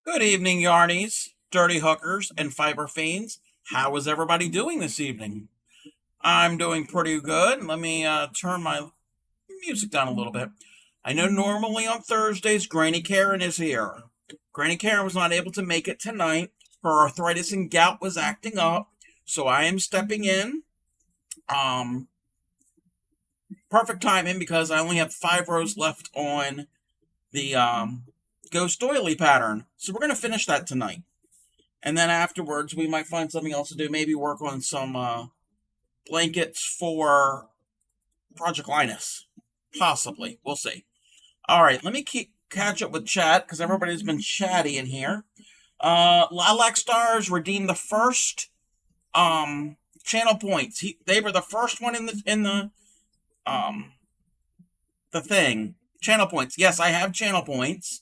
Good evening, Yarnies, Dirty Hookers, and Fiber Fiends. How is everybody doing this evening? I'm doing pretty good. Let me turn my music down a little bit. I know normally on Thursdays, Granny Karen is here. Granny Karen was not able to make it tonight. Her arthritis and gout was acting up, so I am stepping in. Um, Perfect timing because I only have 5 rows left on the Ghost Doily pattern. So we're going to finish that tonight. And then afterwards, we might find something else to do. Maybe work on some blankets for Project Linus. Possibly. We'll see. All right, let me catch up with chat because everybody's been chatty in here. Lilac Stars redeemed the first channel points. They were the first one um the thing. Channel points. Yes, I have channel points.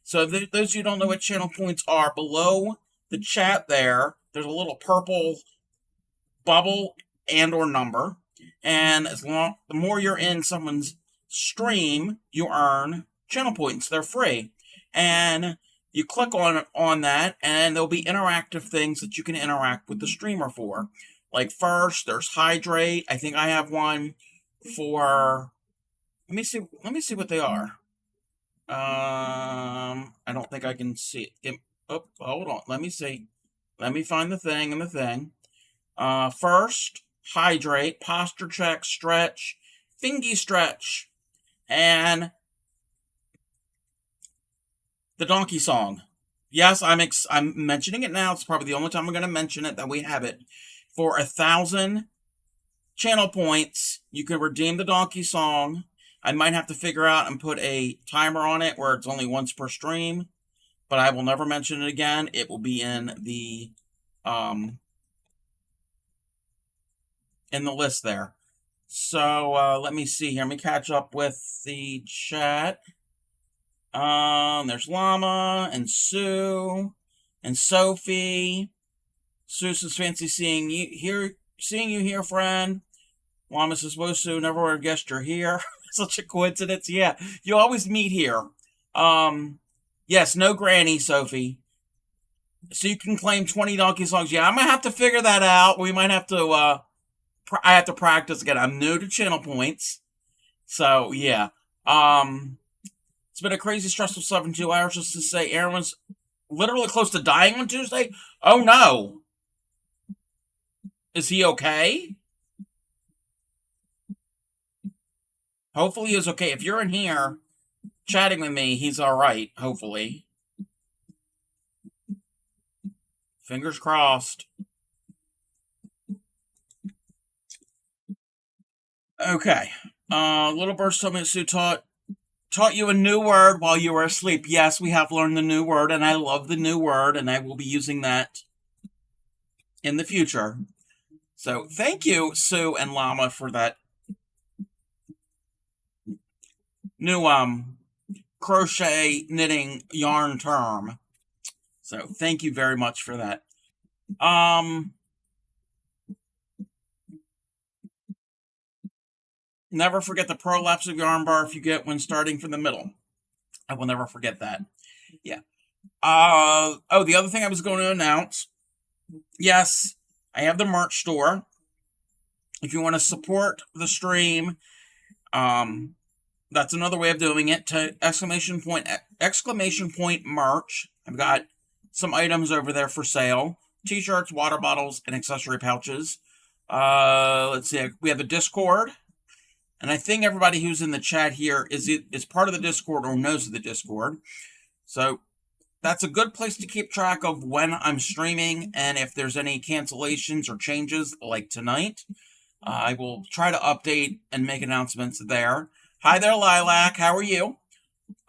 So those of you who don't know what channel points are, below the chat there's a little purple bubble and or number. And the more you're in someone's stream, you earn channel points. They're free. And you click on that, and there'll be interactive things that you can interact with the streamer for. Like first, there's hydrate. I think I have one for. Let me see what they are. I don't think I can see it. Oh, hold on. Let me see. Let me find the thing and the thing. First, hydrate, posture check, stretch, fingy stretch, and the donkey song. Yes, I'm mentioning it now. It's probably the only time I'm going to mention it that we have it. For 1,000 channel points, you can redeem the donkey song. I might have to figure out and put a timer on it where it's only once per stream, but I will never mention it again. It will be in the list there. So let me see here. Let me catch up with the chat. There's Llama and Sue and Sophie. Sue says, "Fancy seeing you here, friend." Llama says, "Whoa, Sue, never would have guessed you're here." Such a coincidence. Yeah, you always meet here. Yes, no granny, Sophie. So you can claim 20 donkey songs. Yeah, I'm gonna have to figure that out. We might have to. I have to practice again. I'm new to channel points, so yeah. It's been a crazy stressful 72 hours. Just to say, Aaron was literally close to dying on Tuesday. Oh no, is he okay? Hopefully he's okay. If you're in here chatting with me, he's all right. Hopefully, fingers crossed. Okay. Little Burst told me that Sue taught you a new word while you were asleep. Yes, we have learned the new word, and I love the new word, and I will be using that in the future. So thank you, Sue and Llama, for that new crochet knitting yarn term. So thank you very much for that. Never forget the prolapse of yarn bar if you get when starting from the middle. I will never forget that. Yeah. The other thing I was going to announce. Yes, I have the merch store. If you want to support the stream, that's another way of doing it. To exclamation point merch. I've got some items over there for sale: t-shirts, water bottles, and accessory pouches. Let's see. We have a Discord, and I think everybody who's in the chat here is part of the Discord or knows of the Discord. So that's a good place to keep track of when I'm streaming and if there's any cancellations or changes like tonight. I will try to update and make announcements there. Hi there, Lilac. How are you?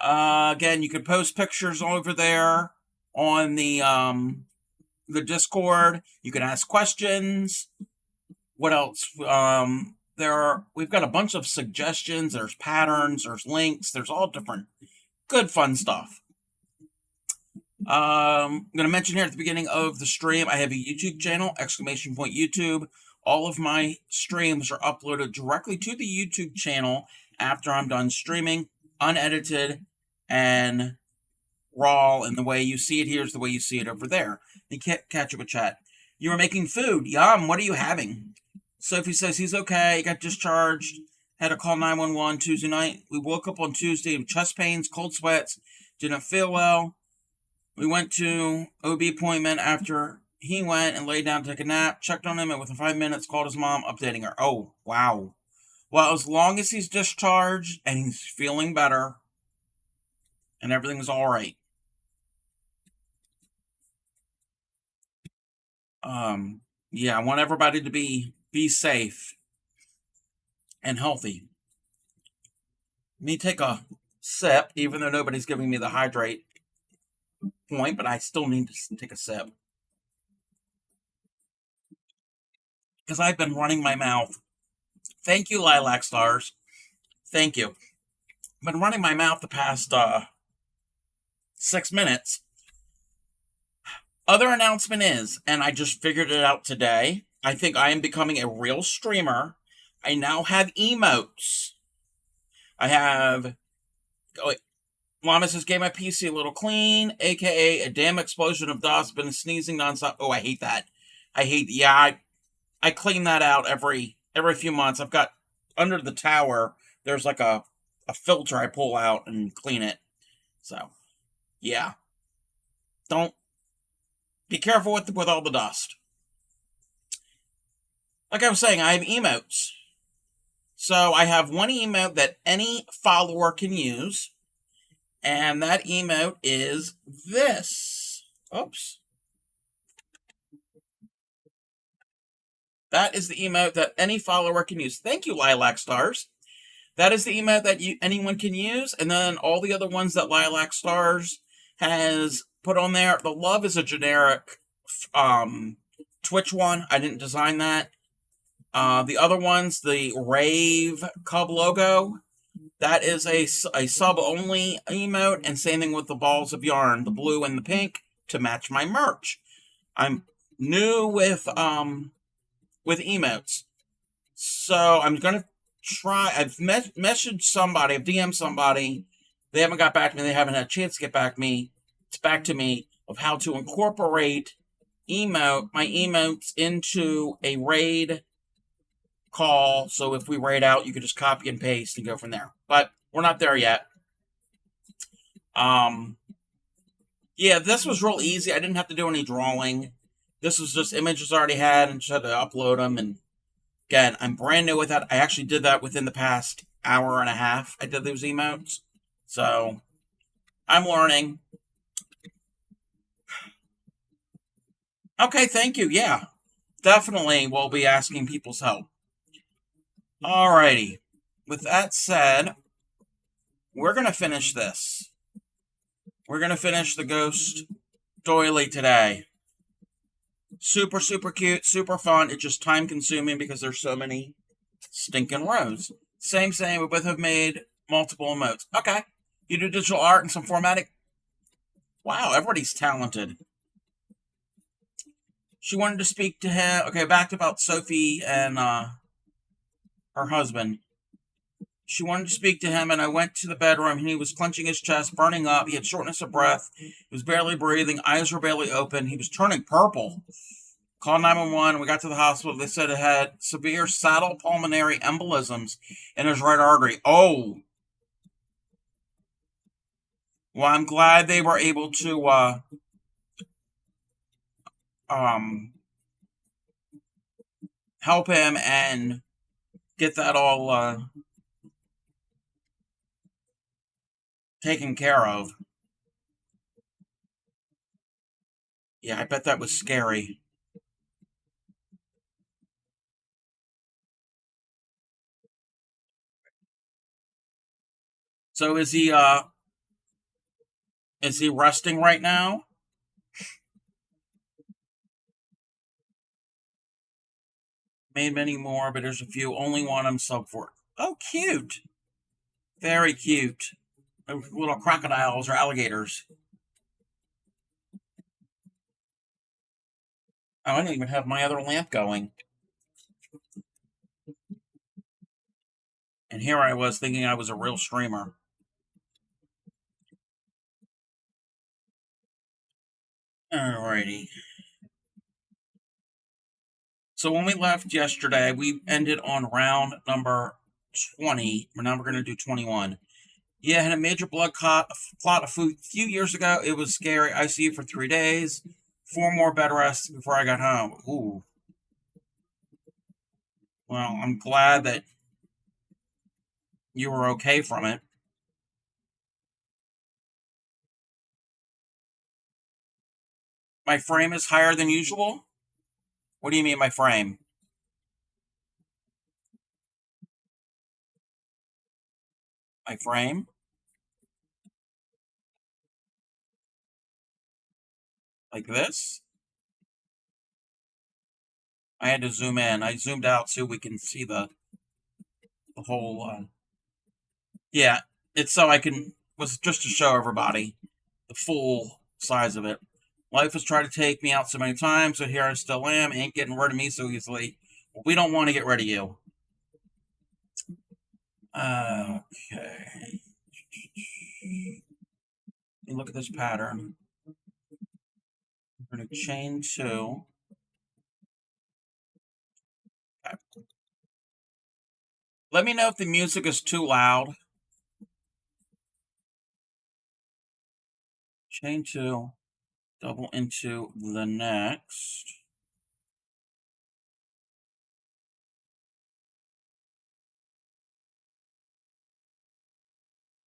Again, you can post pictures over there on the Discord. You can ask questions. What else? We've got a bunch of suggestions. There's patterns. There's links. There's all different good fun stuff. I'm going to mention here at the beginning of the stream, I have a YouTube channel, exclamation point YouTube. All of my streams are uploaded directly to the YouTube channel after I'm done streaming, unedited, and raw, and the way you see it here is the way you see it over there. You can't catch up a chat. You were making food. Yum. What are you having? Sophie says he's okay. Got discharged. Had to call 911 Tuesday night. We woke up on Tuesday with chest pains, cold sweats. Didn't feel well. We went to OB appointment after he went and laid down to take a nap. Checked on him, and within 5 minutes called his mom, updating her. Oh, wow. Well, as long as he's discharged and he's feeling better and everything's all right. Yeah, I want everybody to be safe and healthy. Me take a sip, even though nobody's giving me the hydrate point, but I still need to take a sip. Because I've been running my mouth. Thank you, Lilac Stars. Thank you. I've been running my mouth the past 6 minutes. Other announcement is, and I just figured it out today, I think I am becoming a real streamer. I now have emotes. I have. Oh, wait. Llama says, gave my PC a little clean, aka a damn explosion of dust, been sneezing nonstop. Oh, I hate that. I clean that out every few months. I've got under the tower, there's like a filter I pull out and clean it. So, yeah. Don't be careful with all the dust. Like I was saying, I have emotes. So I have one emote that any follower can use, and that emote is this. Oops. That is the emote that any follower can use. Thank you, Lilac Stars. That is the emote that anyone can use, and then all the other ones that Lilac Stars has put on there. The love is a generic Twitch one. I didn't design that. The other ones, the Rave Cub logo, that is a sub-only emote, and same thing with the balls of yarn, the blue and the pink, to match my merch. I'm new with emotes. So I'm going to try. I've messaged somebody, I've DM'd somebody. They haven't got back to me. They haven't had a chance to get back to me of how to incorporate my emotes into a raid call. So if we raid out, you could just copy and paste and go from there. But we're not there yet. Yeah, this was real easy. I didn't have to do any drawing. This was just images I already had and just had to upload them. And again, I'm brand new with that. I actually did that within the past hour and a half. I did those emotes. So I'm learning. Okay, thank you. Yeah, definitely we'll be asking people's help. Alrighty. With that said, we're going to finish this. We're going to finish the Ghost Doily today. Super, super cute, super fun. It's just time consuming because there's so many stinking rows. Same. We both have made multiple emotes. Okay. You do digital art and some formatting. Wow, everybody's talented. She wanted to speak to him. Okay, back about Sophie and her husband. She wanted to speak to him, and I went to the bedroom, and he was clenching his chest, burning up. He had shortness of breath. He was barely breathing. Eyes were barely open. He was turning purple. Called 911. We got to the hospital. They said it had severe saddle pulmonary embolisms in his right artery. Oh. Well, I'm glad they were able to help him and get that all taken care of. Yeah, I bet that was scary. So is he resting right now? Made many more, but there's a few. Only one I'm sub for. Oh, cute. Very cute. Little crocodiles or alligators. Oh, I didn't even have my other lamp going. And here I was thinking I was a real streamer. Alrighty. So when we left yesterday, we ended on round number 20. Now we're going to do 21. Yeah, I had a major blood clot a few years ago. It was scary. ICU for 3 days. 4 more bed rests before I got home. Ooh. Well, I'm glad that you were okay from it. My frame is higher than usual? What do you mean, my frame? My frame? Like this? I had to zoom in. I zoomed out so we can see the whole. Yeah, it's so I can. Was just to show everybody the full size of it. Life has tried to take me out so many times, but here I still am. Ain't getting rid of me so easily. Well, we don't want to get rid of you. Okay. Look at this pattern. We're going to chain two. Okay. Let me know if the music is too loud. Chain two, double into the next.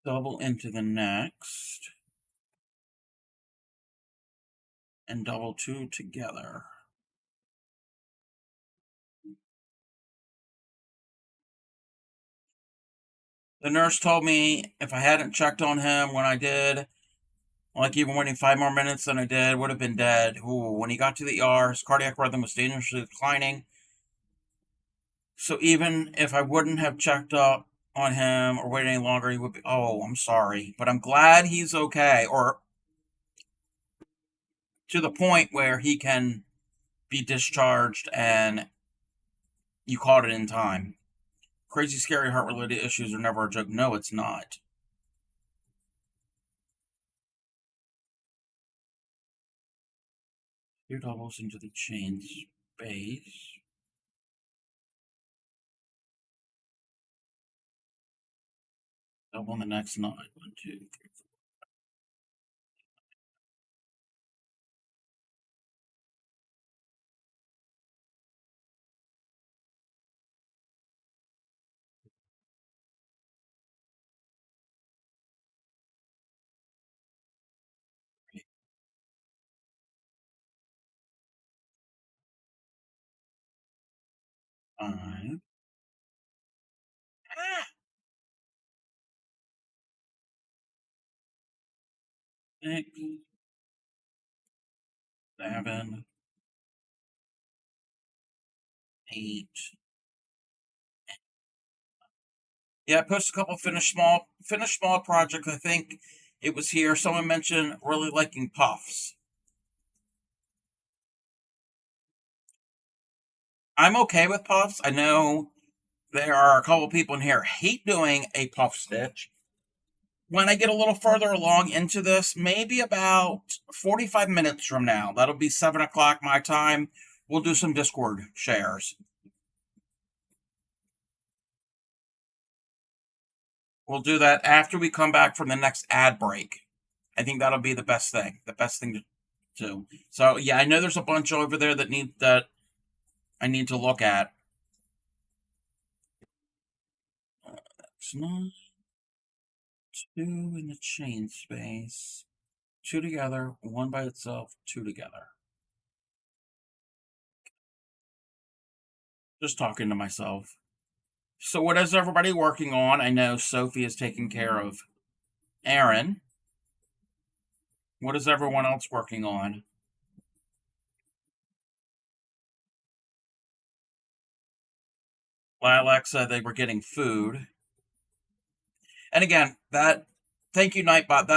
Double into the next. And double two together. The nurse told me if I hadn't checked on him when I did, like even waiting 5 more minutes than I did, would have been dead. Ooh, when he got to the ER, his cardiac rhythm was dangerously declining. So even if I wouldn't have checked up on him or waited any longer, he would be. Oh, I'm sorry, but I'm glad he's okay, or to the point where he can be discharged and you caught it in time. Crazy, scary heart-related issues are never a joke. No, it's not. Two doubles into the chain space. Double in the next 9. 1, 2, 3, 5. Ah! 6, 7, 8. Yeah, I posted a couple of finished small projects. I think it was here. Someone mentioned really liking puffs. I'm okay with puffs. I know there are a couple of people in here hate doing a puff stitch. When I get a little further along into this, maybe about 45 minutes from now, that'll be 7 o'clock my time, we'll do some Discord shares. We'll do that after we come back from the next ad break. I think that'll be the best thing. The best thing to do. So yeah, I know there's a bunch over there that I need to look at. That's not 2 in the chain space. 2 together, 1 by itself, 2 together. Just talking to myself. So what is everybody working on? I know Sophie is taking care of Aaron. What is everyone else working on? Lilac said they were getting food. And again, that thank you, Nightbot.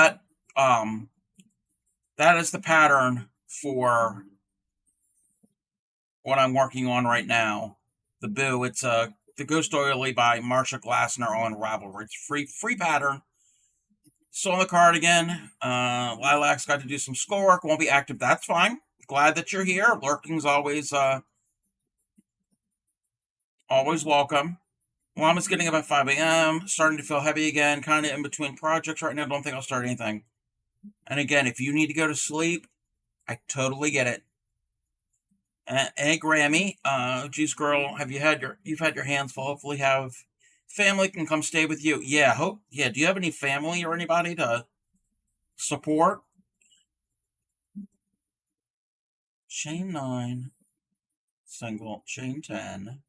That is the pattern for what I'm working on right now. The Boo. It's the Ghost Doily by Marsha Glassner on Ravelry. It's free pattern. Still on the cardigan. Lilac's got to do some schoolwork. Won't be active. That's fine. Glad that you're here. Lurking's always welcome. Well, I'm just getting up at 5 a.m. Starting to feel heavy again. Kind of in between projects right now. Don't think I'll start anything. And again, if you need to go to sleep, I totally get it. Hey, Grammy. Geez, girl, you've had your hands full. Hopefully, have family can come stay with you. Yeah. Yeah. Do you have any family or anybody to support? Chain 9, single, chain 10,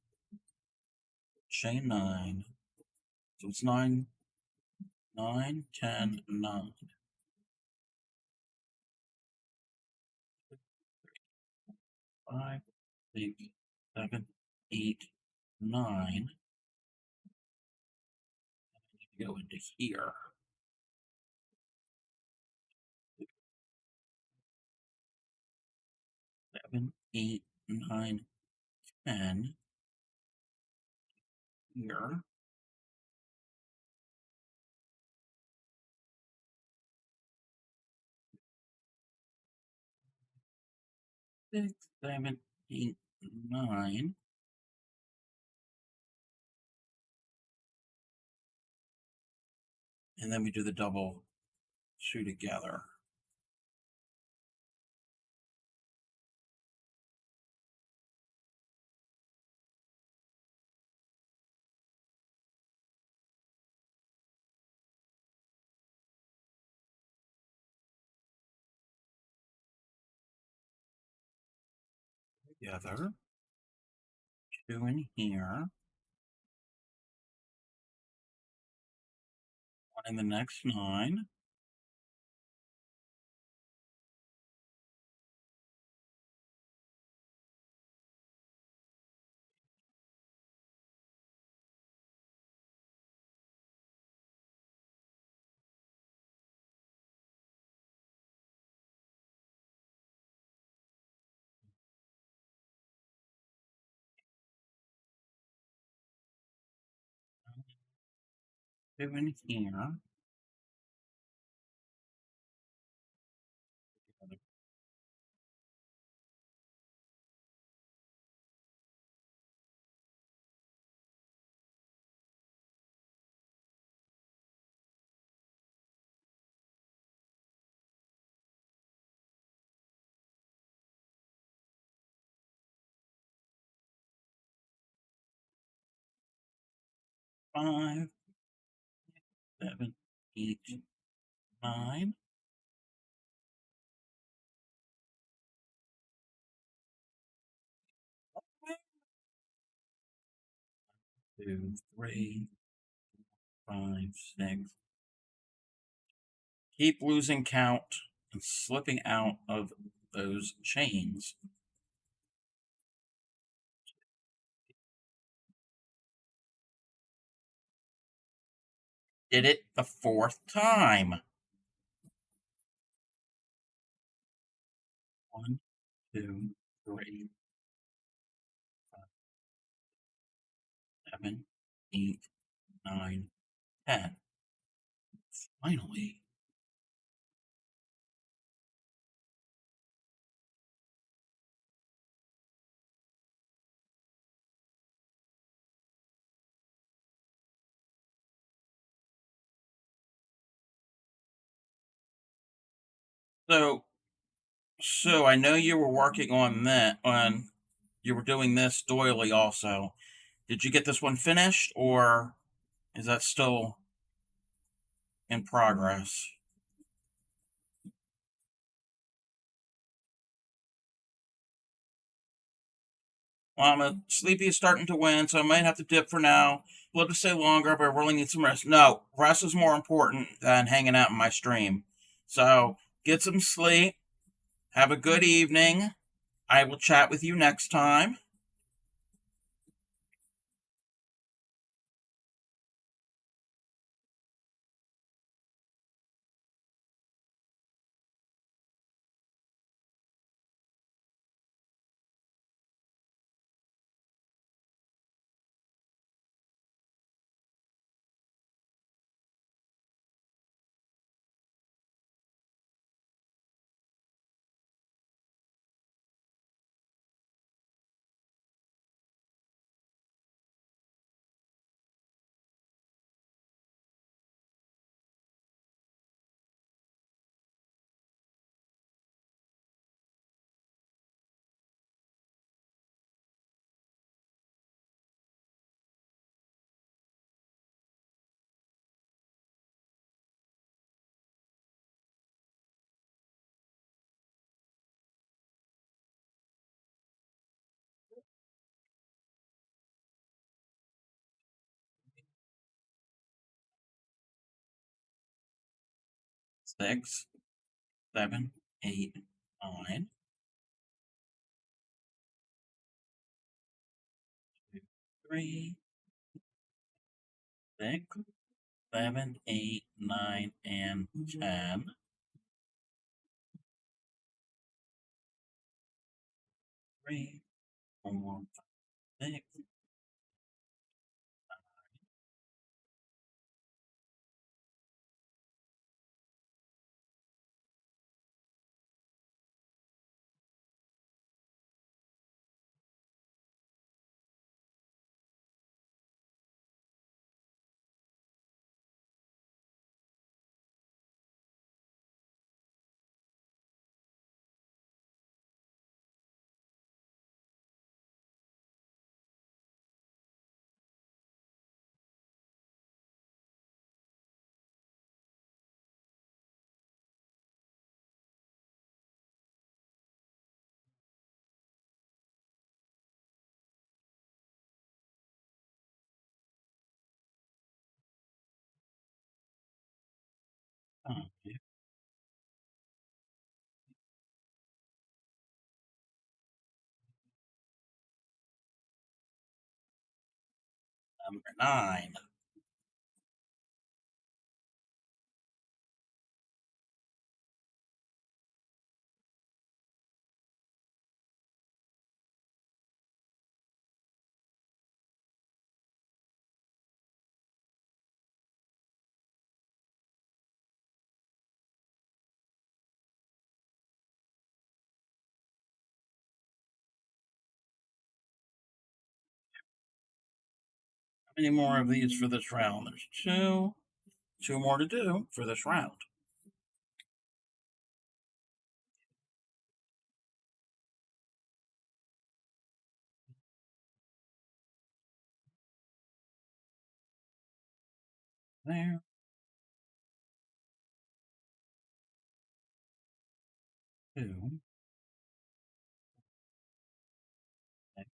chain 9. So it's 9, 9, 10, 9. 5, 6, 7, 8, 9. Go into here. 7, 8, 9, 10. Here. 6, 7, 8, 9. And then we do the double two together. Together. 2 in here. 1 in the next 9. Two in here. 5, 7, 8, 9. 2, 3, 5, 6. Keep losing count and slipping out of those chains. Did it the 4th time. 1, 2, 3, 5, 7, 8, 9, 10. Finally. So I know you were working on that on you were doing this doily also. Did you get this one finished or is that still in progress? Well, sleepy is starting to win, so I might have to dip for now. Love to stay longer, but I really need some rest. No, rest is more important than hanging out in my stream. So get some sleep. Have a good evening. I will chat with you next time. 6, 7, 8, 9, 3, 6, 7, 8, 9, and 10. 3, 4, 6. Okay. Number 9. 'How many more of these for this round? There's 2. 2 more to do for this round. There. 2, 6,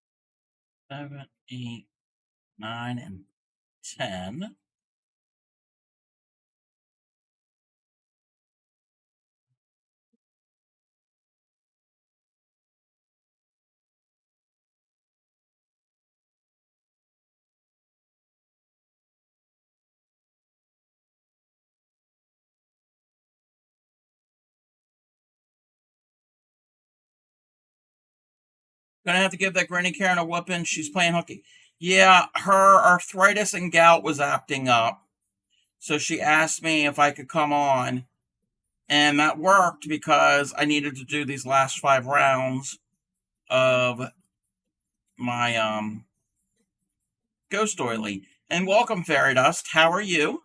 7, 8, 9, and 10. Gonna have to give that Granny Karen a whooping. She's playing hooky. Yeah, her arthritis and gout was acting up. So she asked me if I could come on. And that worked because I needed to do these last 5 rounds of my Ghost Doily. And welcome, Fairy Dust. How are you?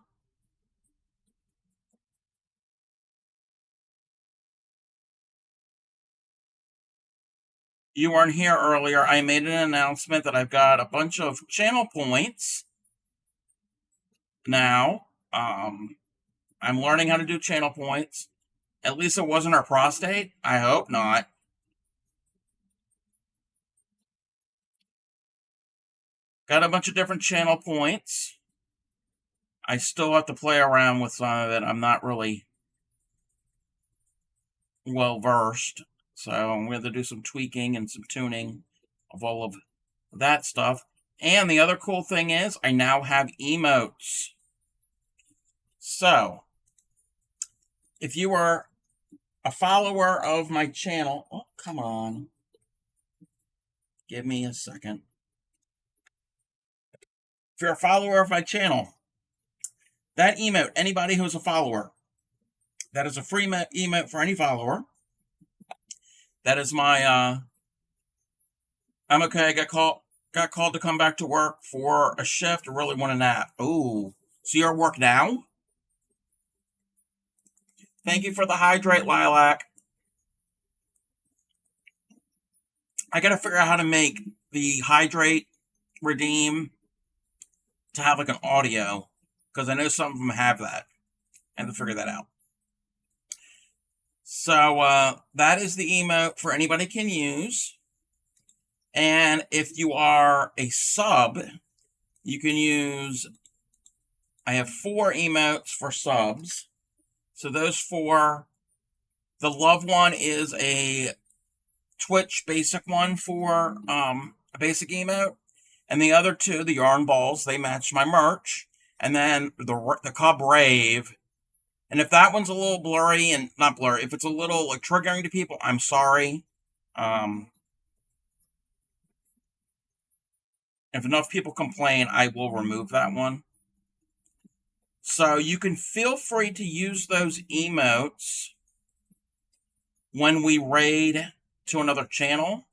You weren't here earlier. I made an announcement that I've got a bunch of channel points now. I'm learning how to do channel points. At least it wasn't her prostate. I hope not. Got a bunch of different channel points. I still have to play around with some of it. I'm not really well versed. So I'm going to do some tweaking and some tuning of all of that stuff. And the other cool thing is I now have emotes. So if you are a follower of my channel, oh, come on. Give me a second. If you're a follower of my channel, that emote, anybody who's a follower, that is a free emote for any follower. That is my I'm okay. I got called to come back to work for a shift. I really want a nap. Ooh. So you're at work now? Thank you for the hydrate, Lilac. I gotta figure out how to make the hydrate redeem to have like an audio. Because I know some of them have that. I have to figure that out. So that is the emote for anybody can use. And if you are a sub, you can use. I have 4 emotes for subs. So those four, the love one is a Twitch basic one for a basic emote, and the other two, the yarn balls, they match my merch, and then the Cub Rave. And if that one's a little blurry and not blurry, if it's a little like triggering to people, I'm sorry. If enough people complain, I will remove that one. So you can feel free to use those emotes when we raid to another channel.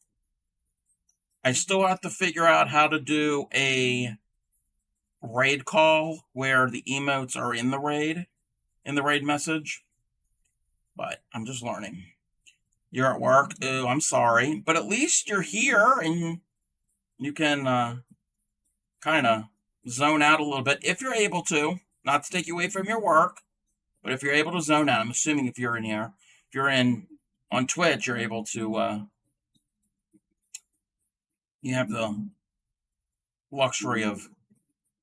I still have to figure out how to do a raid call where the emotes are in the raid message, but I'm just learning. You're at work? Ooh, I'm sorry, but at least you're here and you can kind of zone out a little bit if you're able to. Not to take you away from your work, but if you're able to zone out, I'm assuming if you're in here, if you're in on Twitch, you're able to. You have the luxury of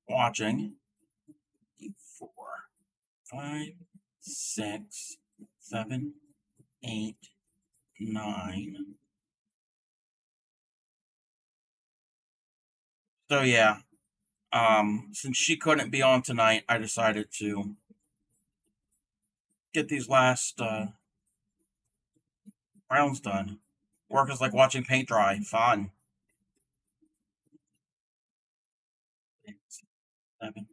watching. 4, 5, 6, 7, 8, 9. So yeah, since she couldn't be on tonight, I decided to get these last rounds done. Work is like watching paint dry. Fun. 6, 7,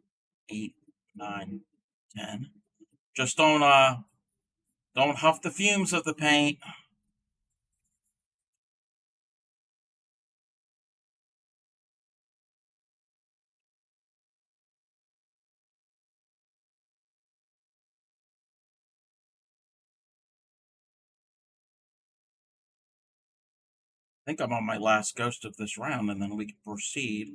8, 9, 10. Just don't huff the fumes of the paint. I think I'm on my last ghost of this round, and then we can proceed.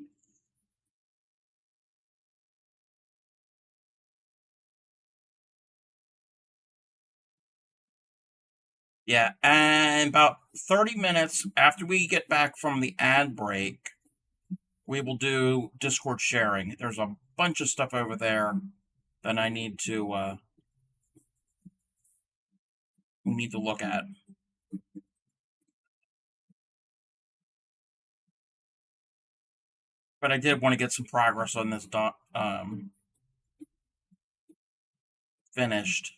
Yeah, and about 30 minutes after we get back from the ad break, we will do Discord sharing. There's a bunch of stuff over there that I need to we need to look at. But I did want to get some progress on this finished.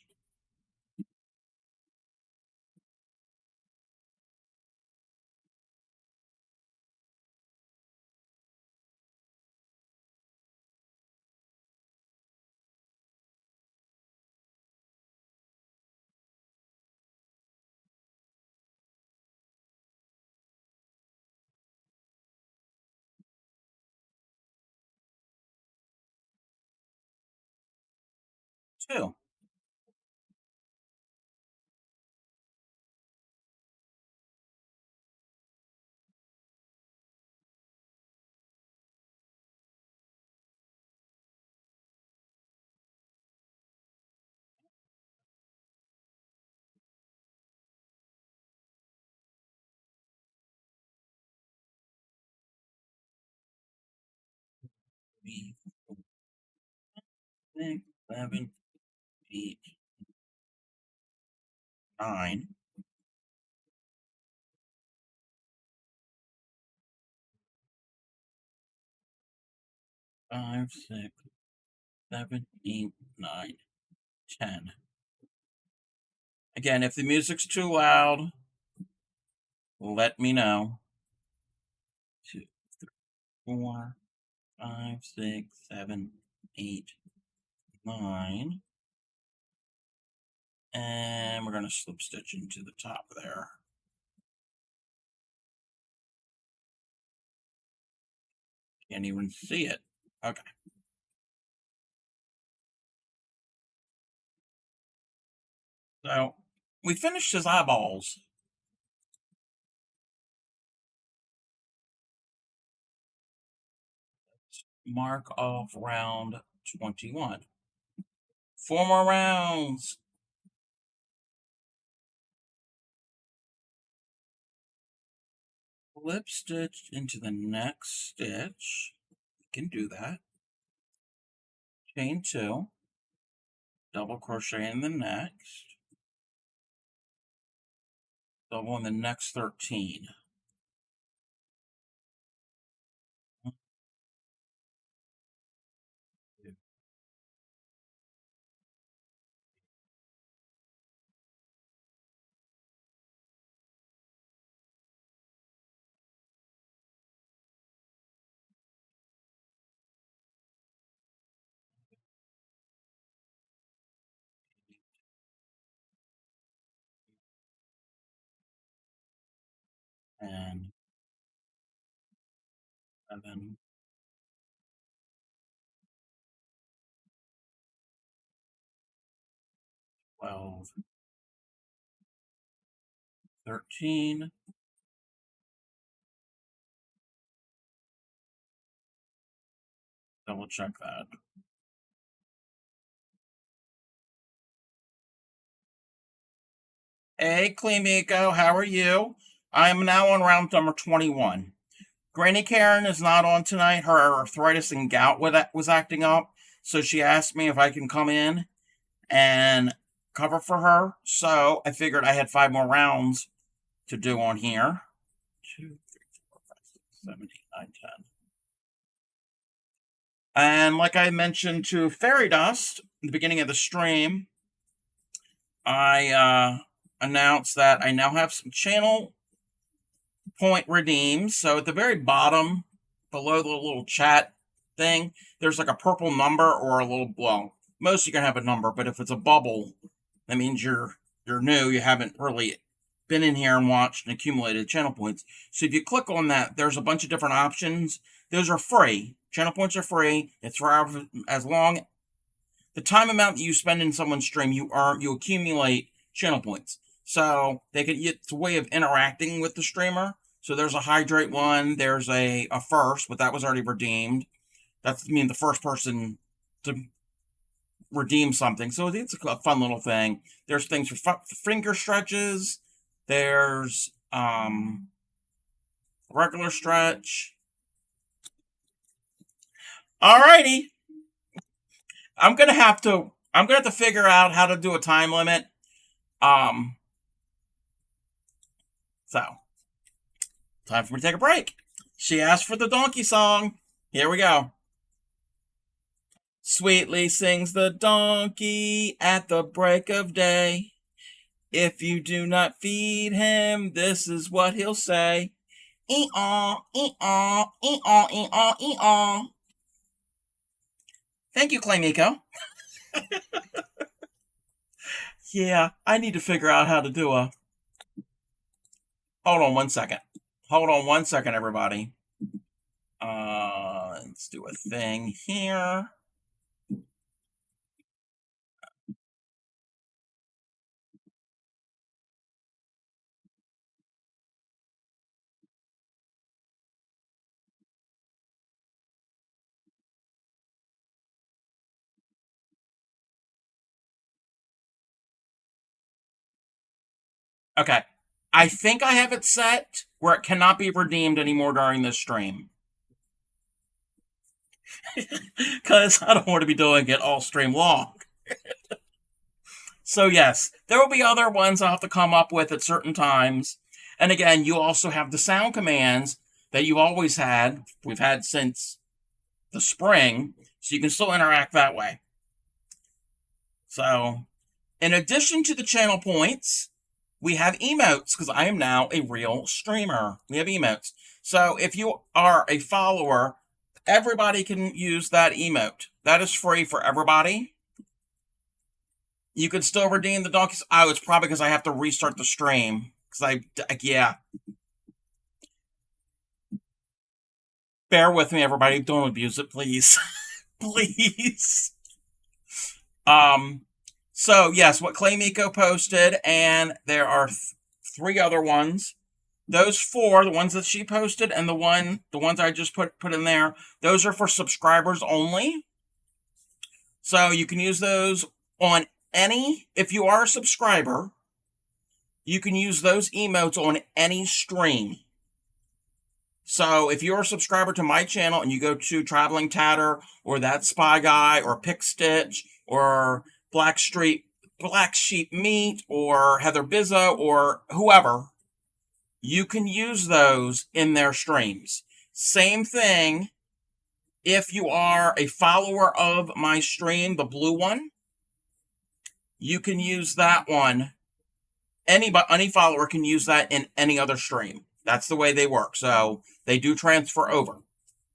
Too. Three, 6, 7, 8, 9. 5, 6, 7, 8, 9, 10. Again, if the music's too loud, let me know. 2, 3, 4, 5, 6, 7, 8, 9. And we're going to slip stitch into the top there. Can't even see it. Okay. So we finished his eyeballs. Mark off round 21. 4 more rounds. Slip stitch into the next stitch. You can do that. Chain 2. double crochet in the next, double in the next 13. And 11, 12, 13. Double check that. Hey, Clemico, how are you? I am now on round number 21. Granny Karen is not on tonight. Her arthritis and gout was acting up. So she asked me if I can come in and cover for her. So I figured I had 5 more rounds to do on here. 2, 3, 4, 5, 6, 7, 8, 9, 10. And like I mentioned to Fairy Dust at the beginning of the stream, I announced that I now have some channel point redeems. So at the very bottom, below the little chat thing, there's like a purple number or a little, well, most you can have a number, but if it's a bubble, that means you're new. You haven't really been in here and watched and accumulated channel points. So if you click on that, there's a bunch of different options. Those are free. Channel points are free. It's for as long the time amount that you spend in someone's stream, you accumulate channel points. So it's a way of interacting with the streamer. So there's a hydrate one, there's a first, but that was already redeemed. That's the first person to redeem something. So it's a fun little thing. There's things for finger stretches. There's regular stretch. Alrighty. I'm gonna have to figure out how to do a time limit. So time for me to take a break. She asked for the donkey song. Here we go. Sweetly sings the donkey at the break of day. If you do not feed him, this is what he'll say. Ee-aw, ee-aw, ee-aw, ee-aw, ee-aw. Thank you, Clemico. Yeah, I need to figure out how to do a... Hold on one second. Everybody. Let's do a thing here. Okay. I think I have it set where it cannot be redeemed anymore during this stream. Because I don't want to be doing it all stream long. So yes, there will be other ones I'll have to come up with at certain times. And again, you also have the sound commands that you've always had. We've had since the spring. So you can still interact that way. So, in addition to the channel points, we have emotes, because I am now a real streamer. We have emotes. So if you are a follower, everybody can use that emote. That is free for everybody. You can still redeem the donkeys. Oh, it's probably because I have to restart the stream. Yeah. Bear with me, everybody. Don't abuse it, please. Please. So yes, what Clemico posted, and there are 3 other ones. Those 4, the ones that she posted, and the ones I just put in there, those are for subscribers only. So you can use those on if you are a subscriber, you can use those emotes on any stream. So if you're a subscriber to my channel and you go to Traveling Tatter or That Spy Guy or Pick Stitch or Black Sheep Meat or Heather Bizza or whoever, you can use those in their streams. Same thing if you are a follower of my stream, the blue one, you can use that one. Any follower can use that in any other stream. That's the way they work. So they do transfer over.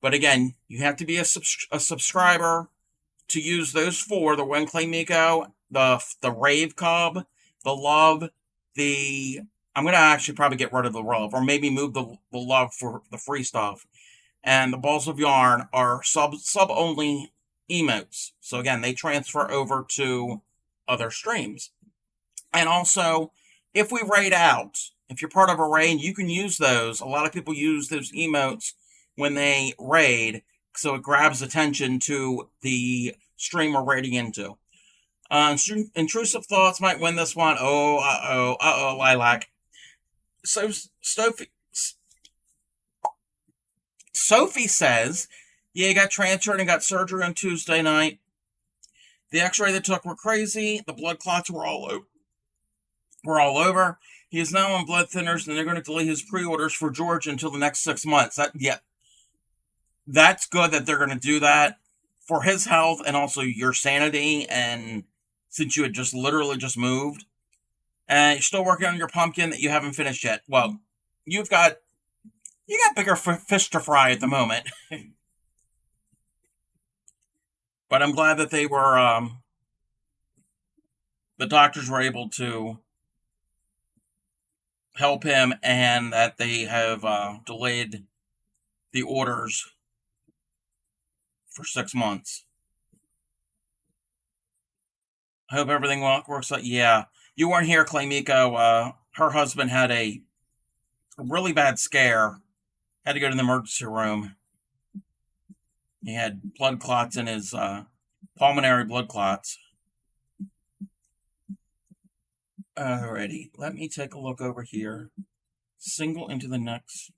But again, you have to be a subscriber to use those four: the One Clay Miko, the Rave Cub, the Love, the I'm gonna actually probably get rid of the Love, or maybe move the Love for the free stuff. And the Balls of Yarn are sub only emotes. So again, they transfer over to other streams. And also, if we raid out, if you're part of a raid, you can use those. A lot of people use those emotes when they raid, so it grabs attention to the stream we're raiding into. Intrusive Thoughts might win this one. Lilac. So Sophie says, yeah, he got transferred and got surgery on Tuesday night. The x-ray they took were crazy. The blood clots were all over. He is now on blood thinners, and they're going to delay his pre-orders for George until the next 6 months. That's good that they're going to do that for his health and also your sanity. And since you had just literally just moved, and you're still working on your pumpkin that you haven't finished yet. Well, you got bigger fish to fry at the moment. But I'm glad that they were the doctors were able to help him, and that they have delayed the orders for 6 months. I hope everything works out. Yeah, you weren't here, Claymiko. Her husband had a really bad scare. Had to go to the emergency room. He had blood clots in his pulmonary blood clots. Alrighty, let me take a look over here. Single into the next.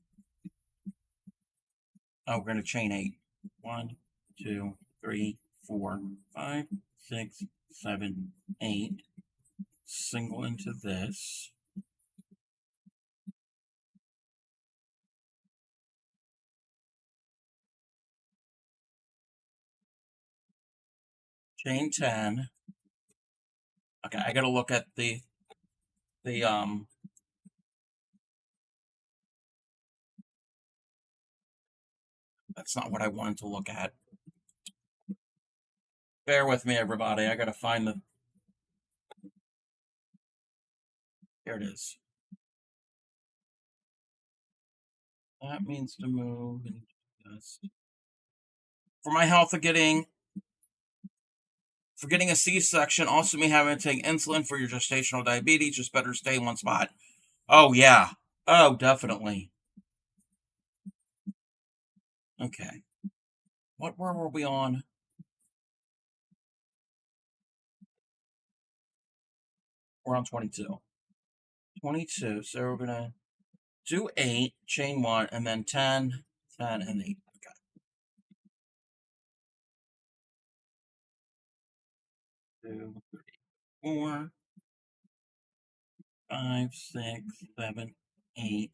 Oh, we're going to chain 8. 1, 2, 3, 4, 5, 6, 7, 8. Single into this. Chain 10. Okay, I got to look at the that's not what I wanted to look at. Bear with me, everybody. I got to find the. Here it is. That means to move into this. For my health of getting a C-section, also me having to take insulin for your gestational diabetes, just better stay in one spot. Oh, yeah. Oh, definitely. Okay. Where were we on? We're on 22. 22, so we're going to do 8, chain 1, and then 10, 10, and 8. Okay. 2, 3, 4, 5, 6, 7, 8,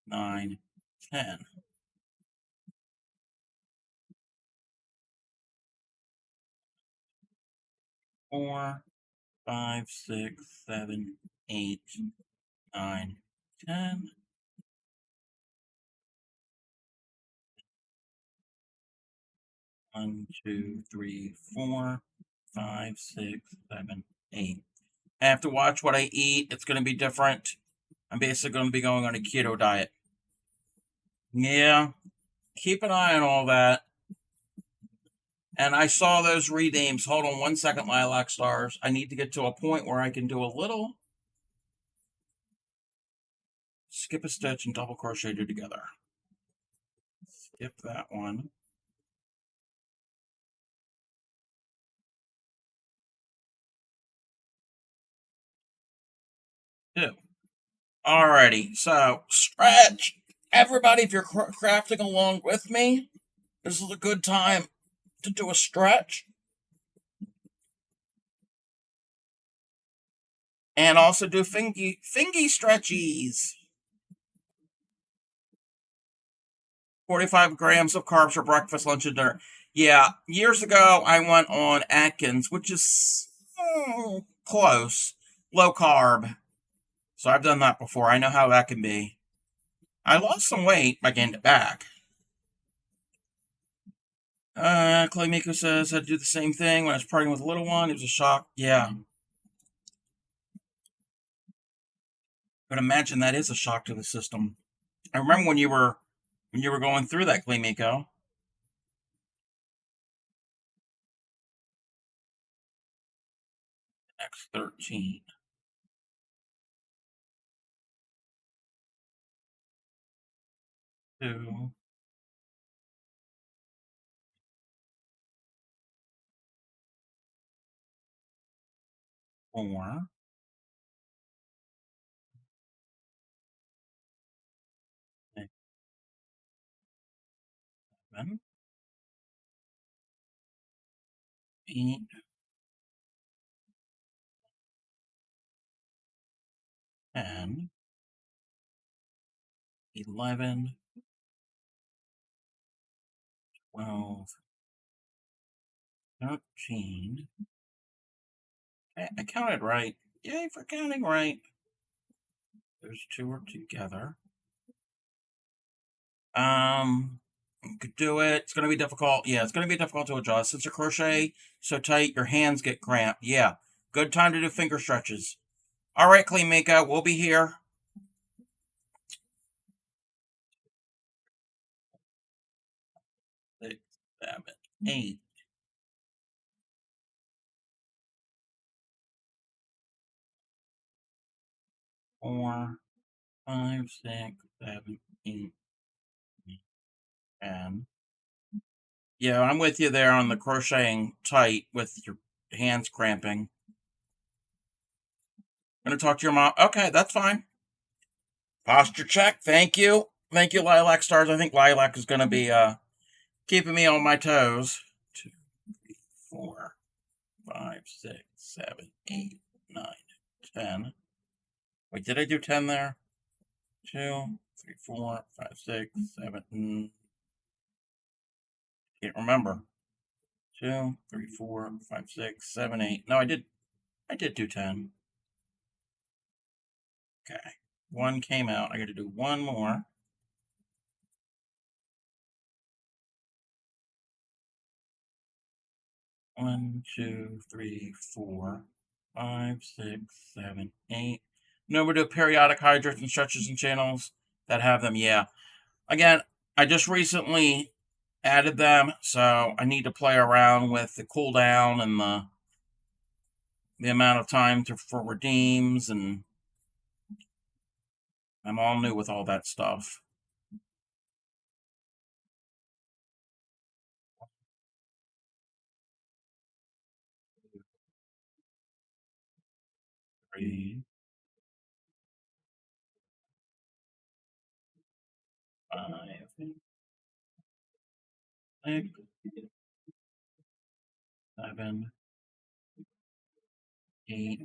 9, 10. 4, 5, 6, 7, 8, 9, 10. 1, 2, 3, 4, 5, 6, 7, 8. I have to watch what I eat. It's going to be different. I'm basically going to be going on a keto diet. Yeah, keep an eye on all that. And I saw those redeems. Hold on 1 second, Lilac Stars. I need to get to a point where I can do a little skip a stitch and double crochet together. Skip that one. Two. Alrighty, so stretch. Everybody, if you're crafting along with me, this is a good time to do a stretch. And also do fingy stretchies. 45 grams of carbs for breakfast, lunch, and dinner. Yeah, years ago I went on Atkins, which is close, low carb. So I've done that before. I know how that can be. I lost some weight. I gained it back. Clay Miko says I'd do the same thing when I was partying with a little one. It was a shock. Yeah. But imagine that is a shock to the system. I remember when you were going through that, Clay Miko. X13. 2, 4, 6, 7, 8, 10, 11, 12, 13. I counted right. Yay for counting right. Those two are together. You could do it. It's going to be difficult. Yeah, it's going to be difficult to adjust. Since you crochet so tight, your hands get cramped. Yeah, good time to do finger stretches. All right, Clean Mika, we'll be here. 6, 7, 8. 4, 5, 6, 7, 8, 10. Yeah, I'm with you there on the crocheting tight with your hands cramping. Gonna talk to your mom. Okay, that's fine. Posture check. Thank you. Thank you, Lilac Stars. I think Lilac is gonna be keeping me on my toes. 2, 3, 4, 5, 6, 7, 8, 9, 10. Wait, did I do 10 there? 2, 3, 4, 5, 6, 7. Can't remember. 2, 3, 4, 5, 6, 7, 8. No, I did do 10. Okay. One came out. I got to do one more. 1, 2, 3, 4, 5, 6, 7, 8. No, we do periodic hydrates and stretches and channels that have them. Yeah. Again, I just recently added them, so I need to play around with the cooldown and the amount of time for redeems, and I'm all new with all that stuff. 3, 5, 6, 7, 8,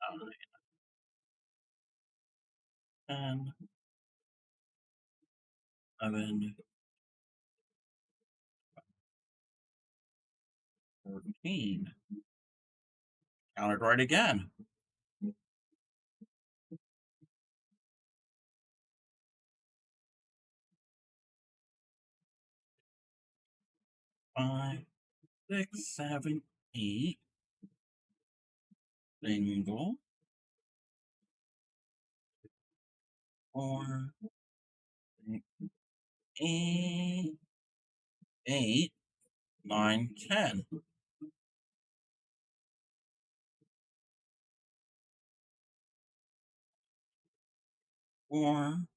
9, 10, 11, 14. Counted right again. 5, 6, 7, 8. Single. 4, 6, 8, 8, 9, 10. 4,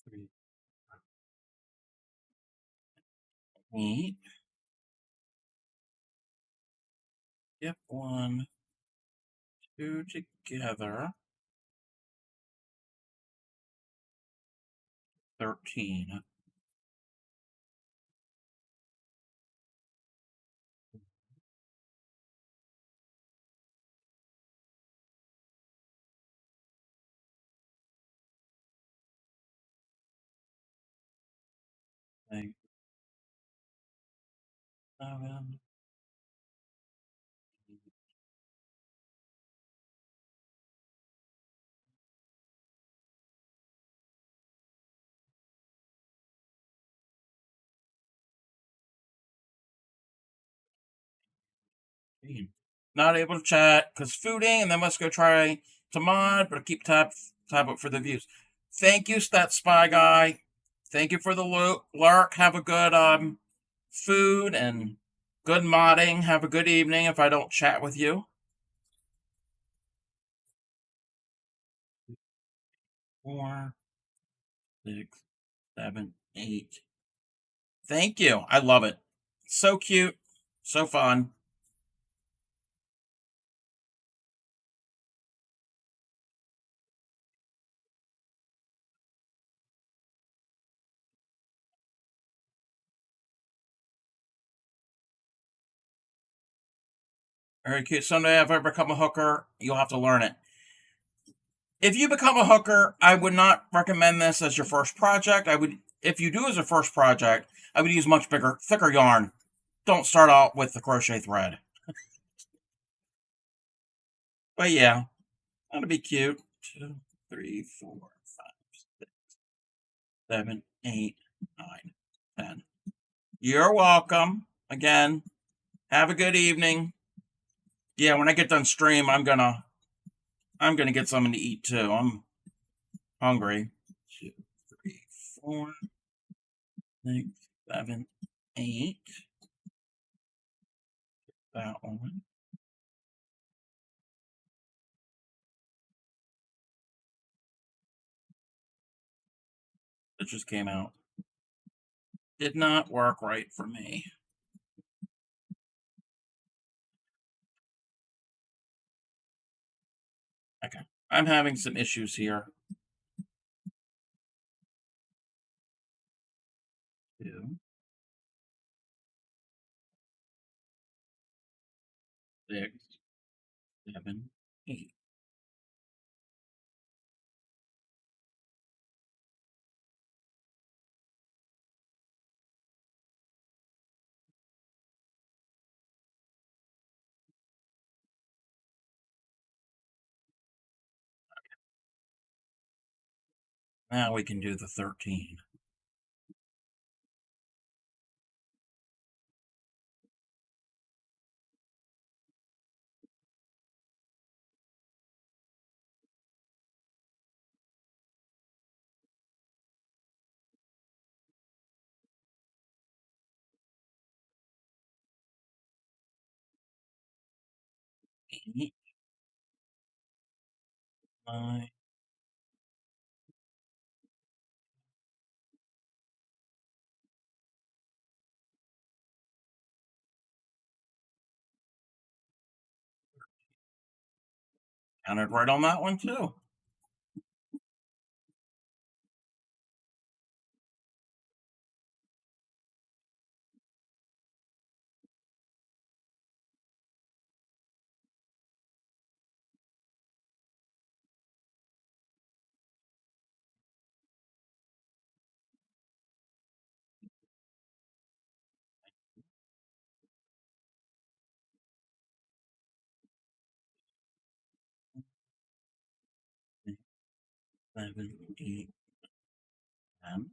3, 8. Yep, 1, 2 together. 13. Like, 7, 18. Not able to chat because fooding, and then let's go try to mod, but keep tab up for the views. Thank you, Stat Spy Guy. Thank you for the lurk. Have a good food and good modding. Have a good evening if I don't chat with you. 4, 6, 7, 8. Thank you. I love it. So cute. So fun. Very cute. Someday if I become a hooker, you'll have to learn it. If you become a hooker, I would not recommend this as your first project. I would, if you do as a first project, I would use much bigger, thicker yarn. Don't start out with the crochet thread. But yeah, that'll be cute. 2, 3, 4, 5, 7, 8, 9, 10. You're welcome. Again, have a good evening. Yeah, when I get done stream, I'm gonna get something to eat too. I'm hungry. 2, 3, 4, 6, 7, 8. That one. It just came out. Did not work right for me. Okay. I'm having some issues here. 2, 6, 7, 8. Now we can do the 13. Eight, 9. Counted right on that one too. Six, 7, 8, 10.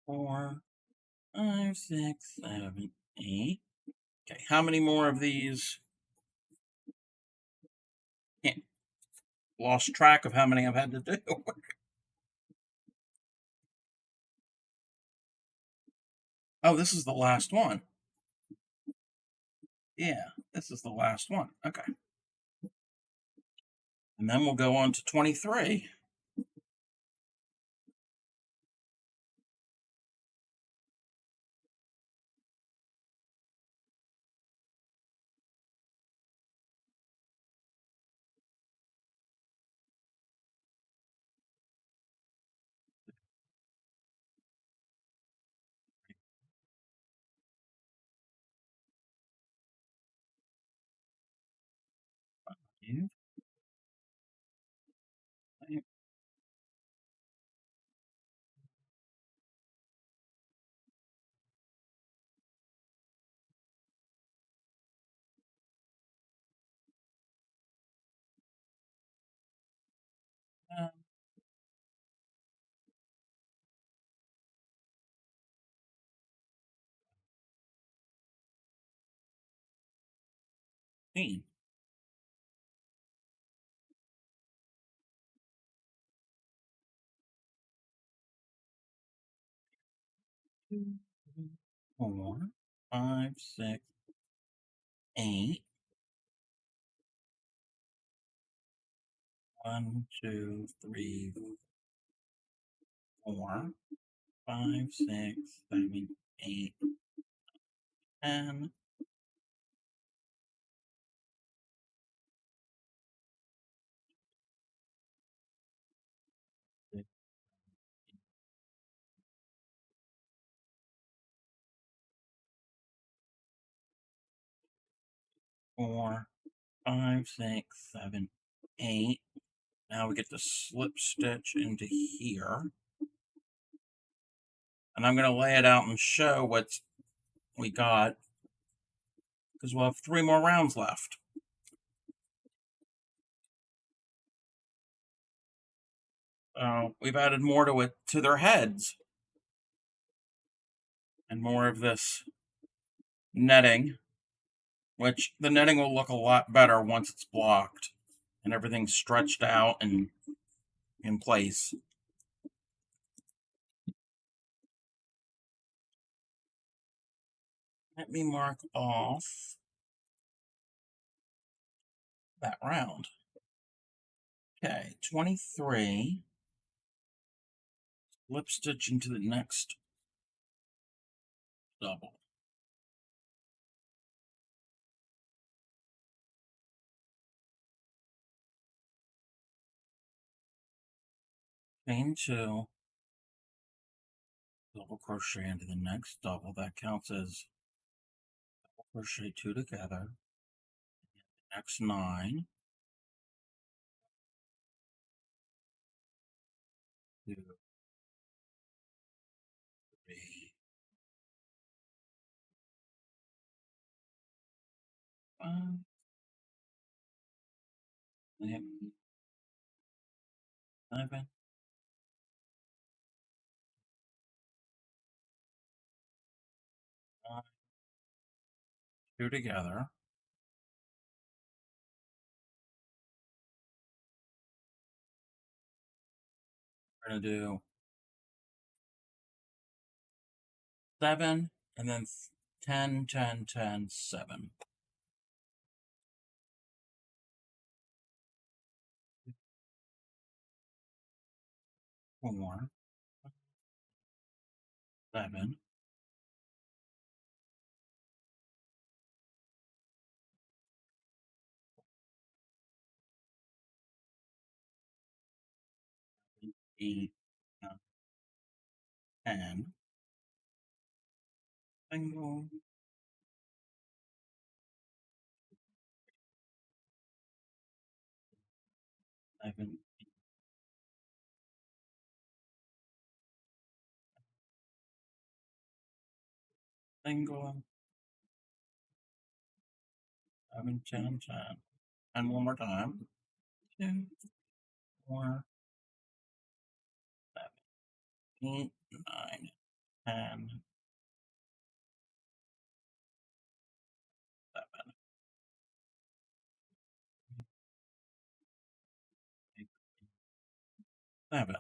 4, 5, 6, 7, 8. Okay, how many more of these? Yeah, lost track of how many I've had to do. Oh, this is the last one. Yeah, this is the last one. Okay. And then we'll go on to 23. 15. Two, three, 4, 5, 6, 8. 1, 2, 3, 4, 5, 6, 7, 8, 10. 4, 5, 6, 7, 8. Now we get the slip stitch into here. And I'm going to lay it out and show what we got, because we'll have 3 more rounds left. We've added more to it, to their heads. And more of this netting, which the netting will look a lot better once it's blocked and everything's stretched out and in place. Let me mark off that round. Okay, 23. Slip stitch into the next double. Chain 2. Double crochet into the next double. That counts as double crochet 2 together. Next 9. 2, 3, 5, 6, 7, 9, 2 together. We're going to do 7 and then 10, 10, 10, 7. 4, 7, 8, 9, 10. Single, 7, single, 7, 10, 10. And one more time. 2, 4, 7, 8, 9, 10, 7, 8, 7.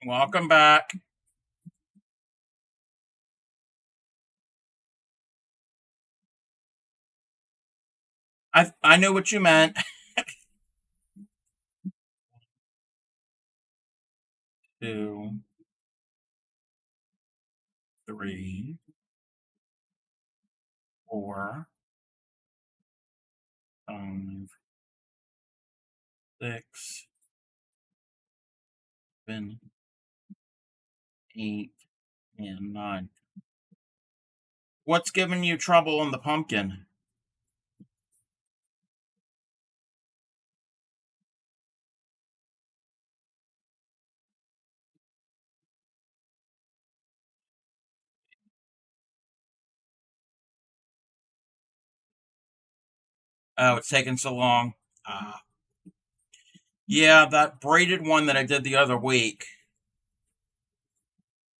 Welcome back. I knew what you meant. 2, 3, 4, 5, 6, 7, 8, And 9. What's giving you trouble on the pumpkin? Oh, it's taking so long. Yeah, that braided one that I did the other week,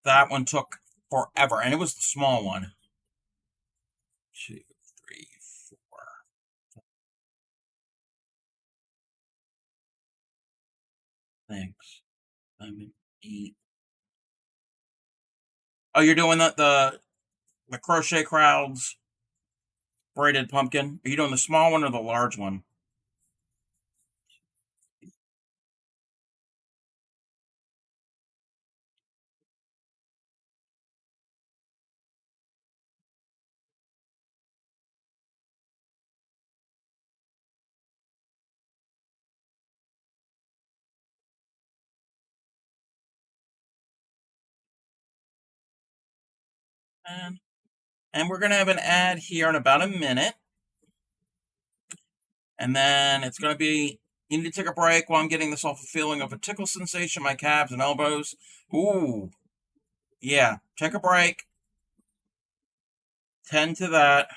that one took forever, and it was the small one. 2, 3, 4. Thanks. 7, 8. Oh, you're doing the Crochet Crowds braided pumpkin? Are you doing the small one or the large one? And, and we're going to have an ad here in about a minute. And then it's going to be, you need to take a break while I'm getting this off a feeling of a tickle sensation in my calves and elbows. Ooh, yeah, take a break. Tend to that.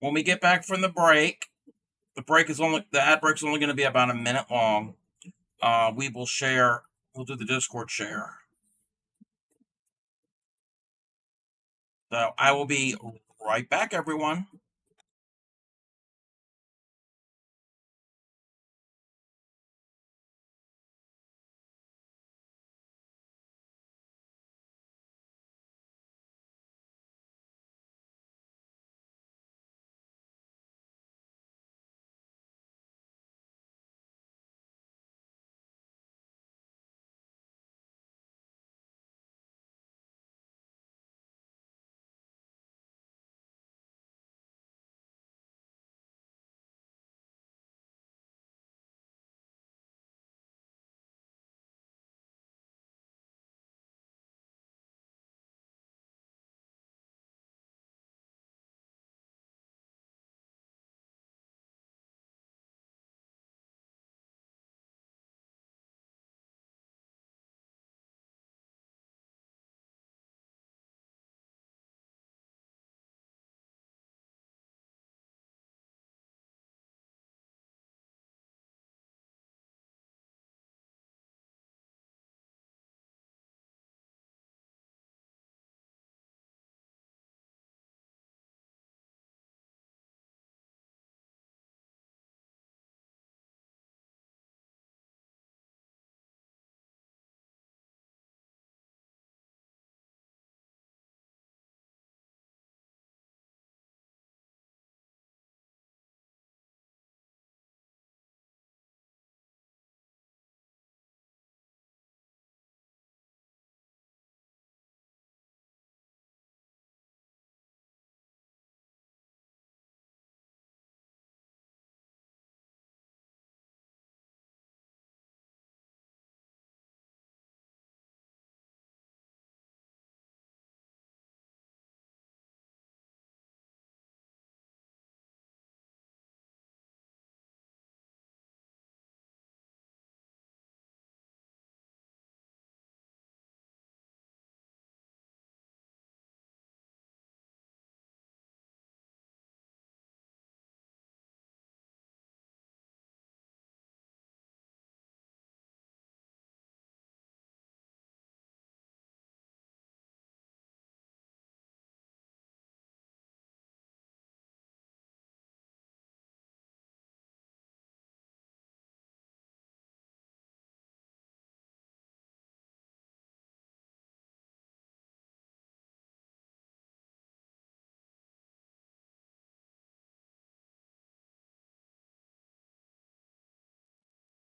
When we get back from the break, the ad break's only going to be about a minute long. We will share, we'll do the Discord share. So I will be right back, everyone.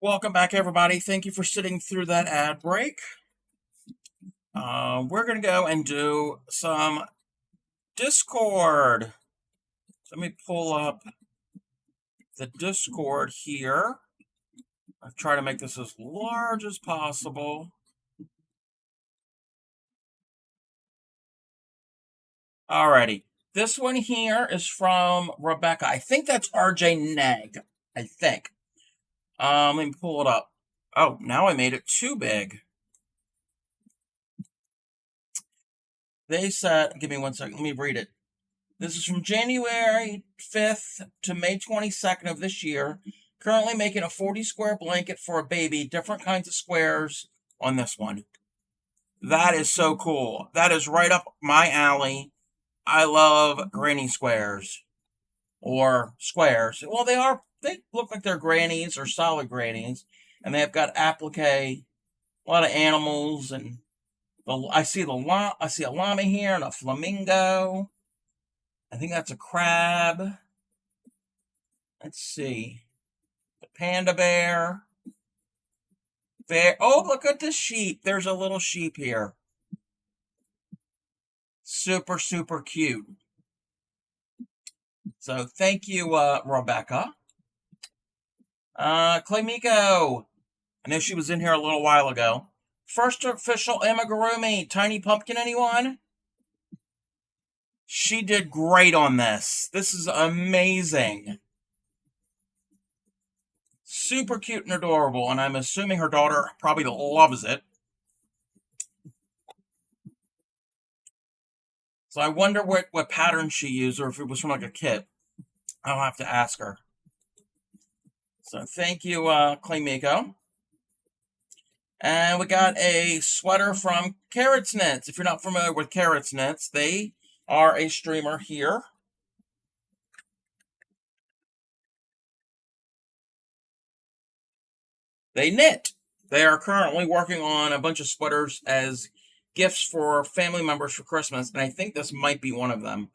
Welcome back, everybody. Thank you for sitting through that ad break. We're going to go and do some Discord. So let me pull up the Discord here. I've tried to make this as large as possible. Alrighty. This one here is from Rebecca. I think that's RJ Nag. I think. Let me pull it up. Oh, now I made it too big. They said, give me 1 second, let me read it. This is from January 5th to May 22nd of this year. Currently making a 40 square blanket for a baby, different kinds of squares on this one. That is so cool. That is right up my alley. I love granny squares. Or squares. Well, they look like they're grannies or solid grannies. And they've got applique, a lot of animals, and I see a llama here and a flamingo. I think that's a crab. Let's see. The panda bear. Oh, look at the sheep. There's a little sheep here. Super, super cute. So thank you, Rebecca. Claymiko. I know she was in here a little while ago. First official amigurumi. Tiny Pumpkin, anyone? She did great on this. This is amazing. Super cute and adorable, and I'm assuming her daughter probably loves it. So I wonder what pattern she used, or if it was from like a kit. I'll have to ask her. So thank you, Claymiko. And we got a sweater from Carrots Knits. If you're not familiar with Carrots Knits, they are a streamer here. They knit. They are currently working on a bunch of sweaters as gifts for family members for Christmas, and I think this might be one of them.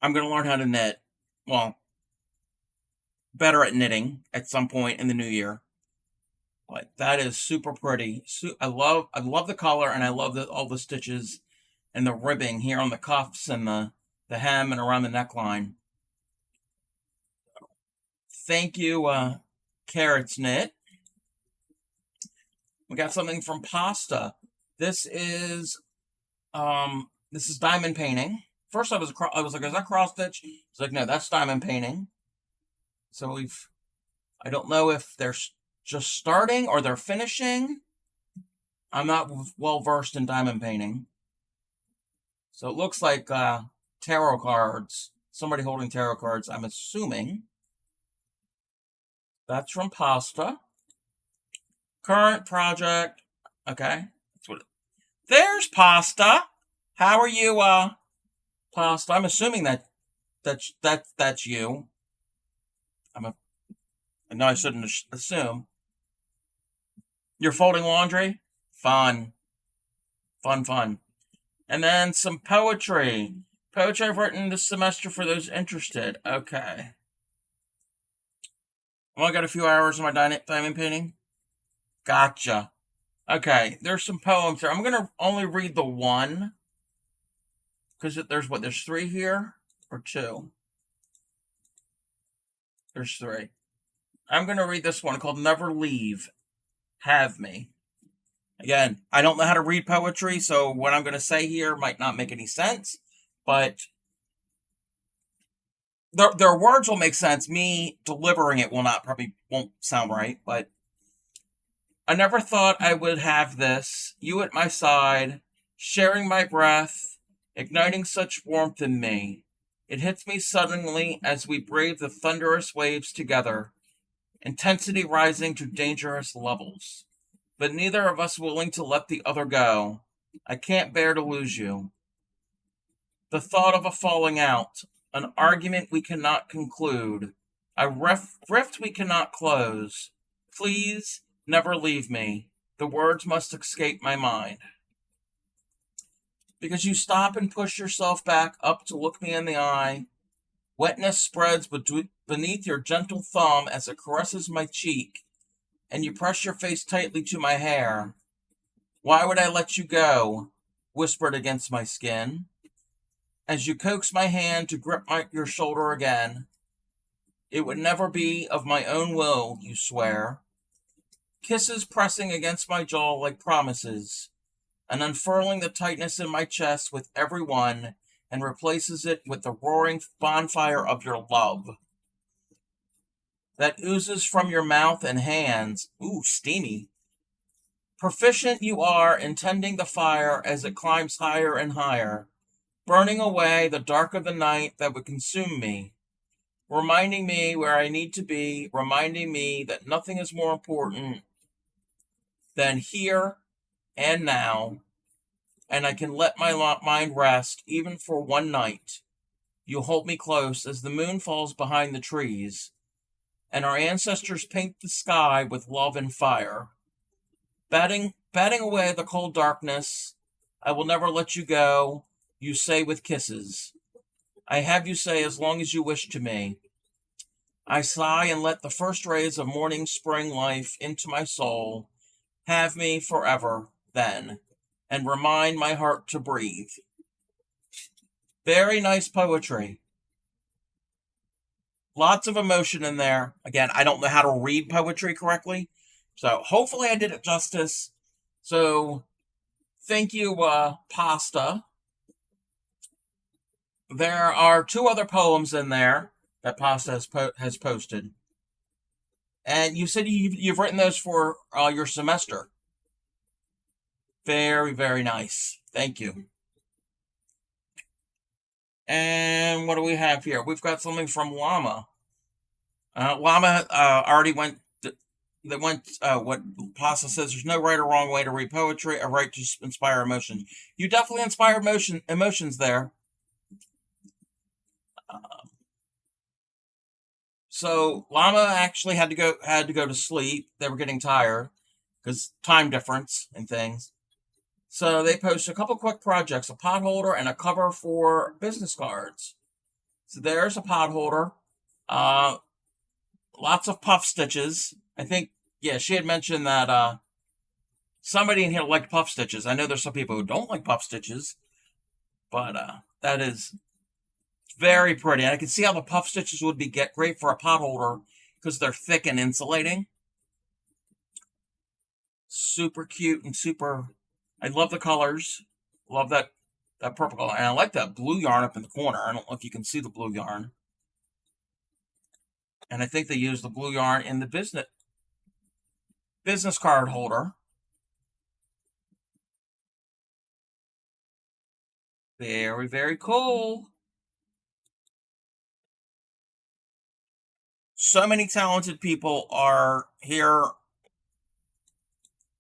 I'm going to learn how to knit. Well, better at knitting at some point in the new year. But that is super pretty. I love the color, and I love all the stitches and the ribbing here on the cuffs and the hem and around the neckline. Thank you, Carrots Knit. We got something from Pasta. This is diamond painting. First, I was like, is that cross stitch? It's like, no, that's diamond painting. So I don't know if they're just starting or they're finishing. I'm not well versed in diamond painting. So it looks like tarot cards. Somebody holding tarot cards, I'm assuming. That's from Pasta. Current project. Okay. There's Pasta. How are you, Pasta? I'm assuming that's you. I know I shouldn't assume. You're folding laundry? Fun. Fun. And then some poetry. Poetry I've written this semester for those interested. Okay. I've only got a few hours of my diamond painting. Gotcha. Okay, there's some poems here. I'm going to only read the one. Because there's 3 here? Or 2? There's 3. I'm going to read this one called Never Leave. Have Me. Again, I don't know how to read poetry, so what I'm going to say here might not make any sense. But their words will make sense. Me delivering it probably won't sound right. But I never thought I would have this. You at my side, sharing my breath, igniting such warmth in me. It hits me suddenly as we brave the thunderous waves together, intensity rising to dangerous levels. But neither of us willing to let the other go. I can't bear to lose you. The thought of a falling out, an argument we cannot conclude, a rift we cannot close. Please never leave me. The words must escape my mind. Because you stop and push yourself back up to look me in the eye. Wetness spreads beneath your gentle thumb as it caresses my cheek, and you press your face tightly to my hair. Why would I let you go? Whispered against my skin. As you coax my hand to grip your shoulder again. It would never be of my own will, you swear. Kisses pressing against my jaw like promises, and unfurling the tightness in my chest with every one, and replaces it with the roaring bonfire of your love that oozes from your mouth and hands. Ooh, steamy. Proficient you are in tending the fire as it climbs higher and higher, burning away the dark of the night that would consume me, reminding me where I need to be, reminding me that nothing is more important than here and now, and I can let my mind rest even for one night. You hold me close as the moon falls behind the trees, and our ancestors paint the sky with love and fire. Batting away the cold darkness, I will never let you go, you say with kisses. I have you say as long as you wish to me. I sigh and let the first rays of morning spring life into my soul. Have me forever, then, and remind my heart to breathe. Very nice poetry. Lots of emotion in there. Again, I don't know how to read poetry correctly, so hopefully I did it justice. So thank you, Pasta. There are two other poems in there that Pasta has posted, and you said you've written those for your semester. Very, very nice. Thank you. And what do we have here? We've got something from Llama. Llama already went. That went. What Pasta says: there's no right or wrong way to read poetry. A right to inspire emotion. You definitely inspire emotions there. So Llama actually had to go to sleep. They were getting tired because time difference and things. So they posted a couple quick projects: a pot holder and a cover for business cards. So there's a pot holder. Uh, Lots of puff stitches. I think, yeah, she had mentioned that somebody in here liked puff stitches. I know there's some people who don't like puff stitches, but that is very pretty. And I can see how the puff stitches would be great for a pot holder because they're thick and insulating. Super cute and super. I love the colors. Love that purple color, and I like that blue yarn up in the corner. I don't know if you can see the blue yarn, and I think they use the blue yarn in the business card holder. Very, very cool. So many talented people are here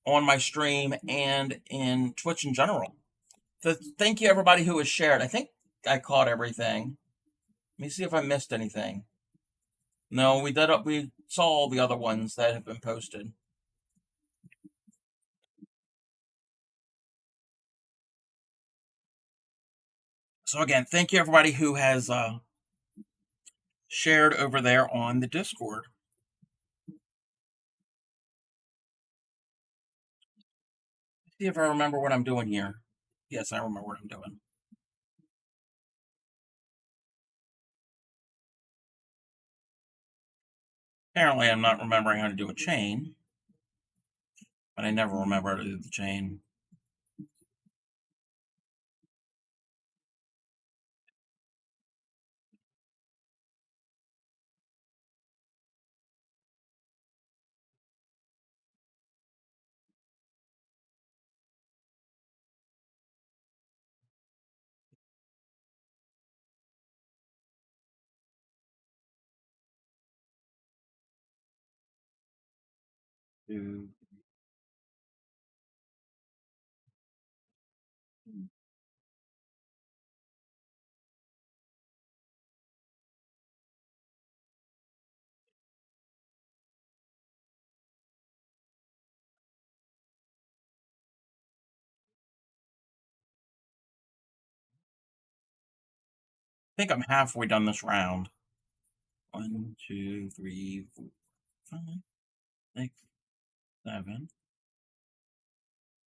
on my stream and in Twitch in general. So thank you everybody who has shared. I think I caught everything. Let me see if I missed anything. No, we saw all the other ones that have been posted. So again, thank you everybody who has shared over there on the Discord. See if I remember what I'm doing here. Yes, I remember what I'm doing. Apparently, I'm not remembering how to do a chain, but I never remember how to do the chain. I think I'm halfway done this round. 1, 2, 3, 4, 5, 6, 7.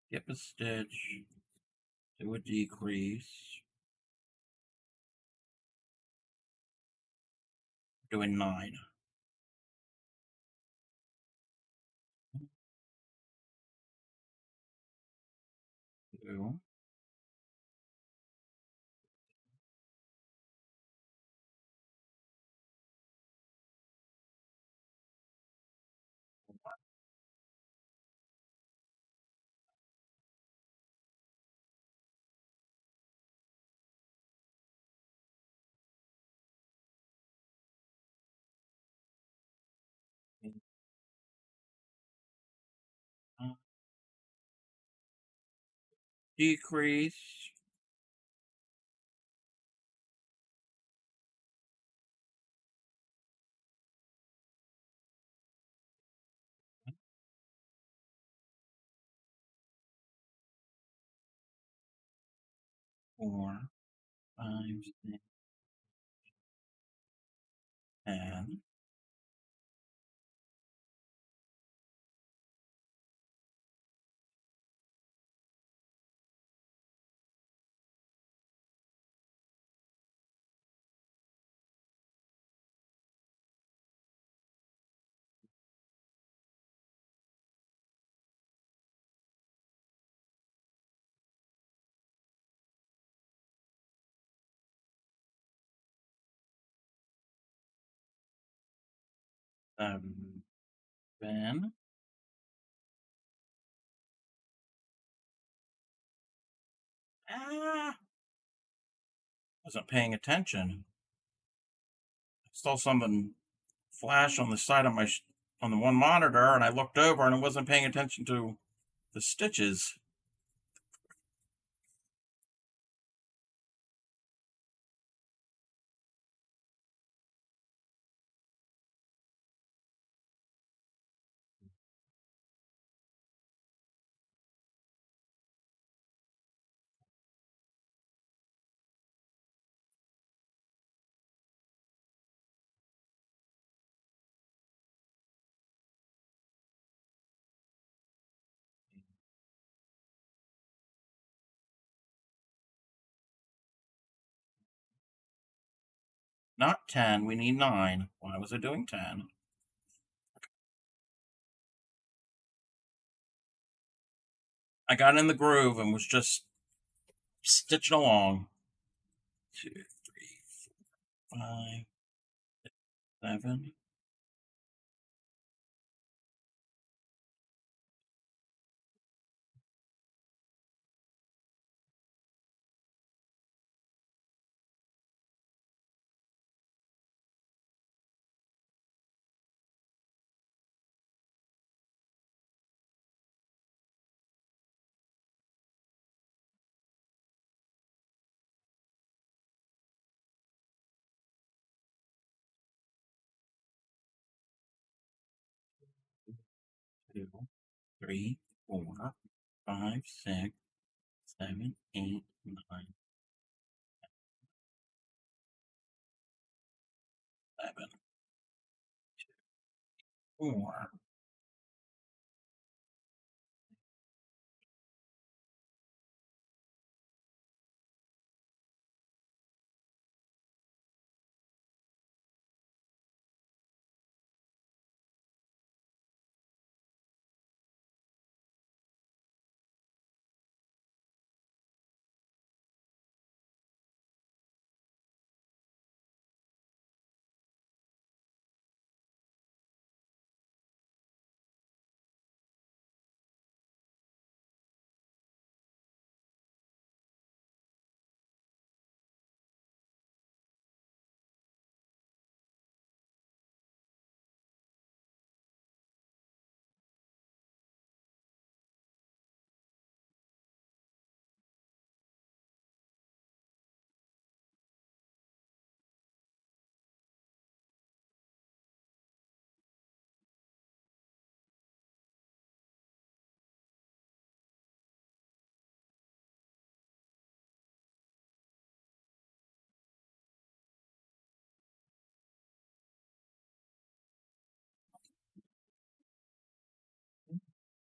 Skip a stitch. Do a decrease. Doing 9. 2, 4, decrease, 4, 5, 6, 10, 7. Ah, wasn't paying attention. I saw something flash on the side of on the one monitor, and I looked over and I wasn't paying attention to the stitches. Not 10, we need 9. Why was I doing 10? I got in the groove and was just stitching along. 2, 3, 5, 7. 2, 3, 4, 5, 6, 7, 8, 9, 11, 4.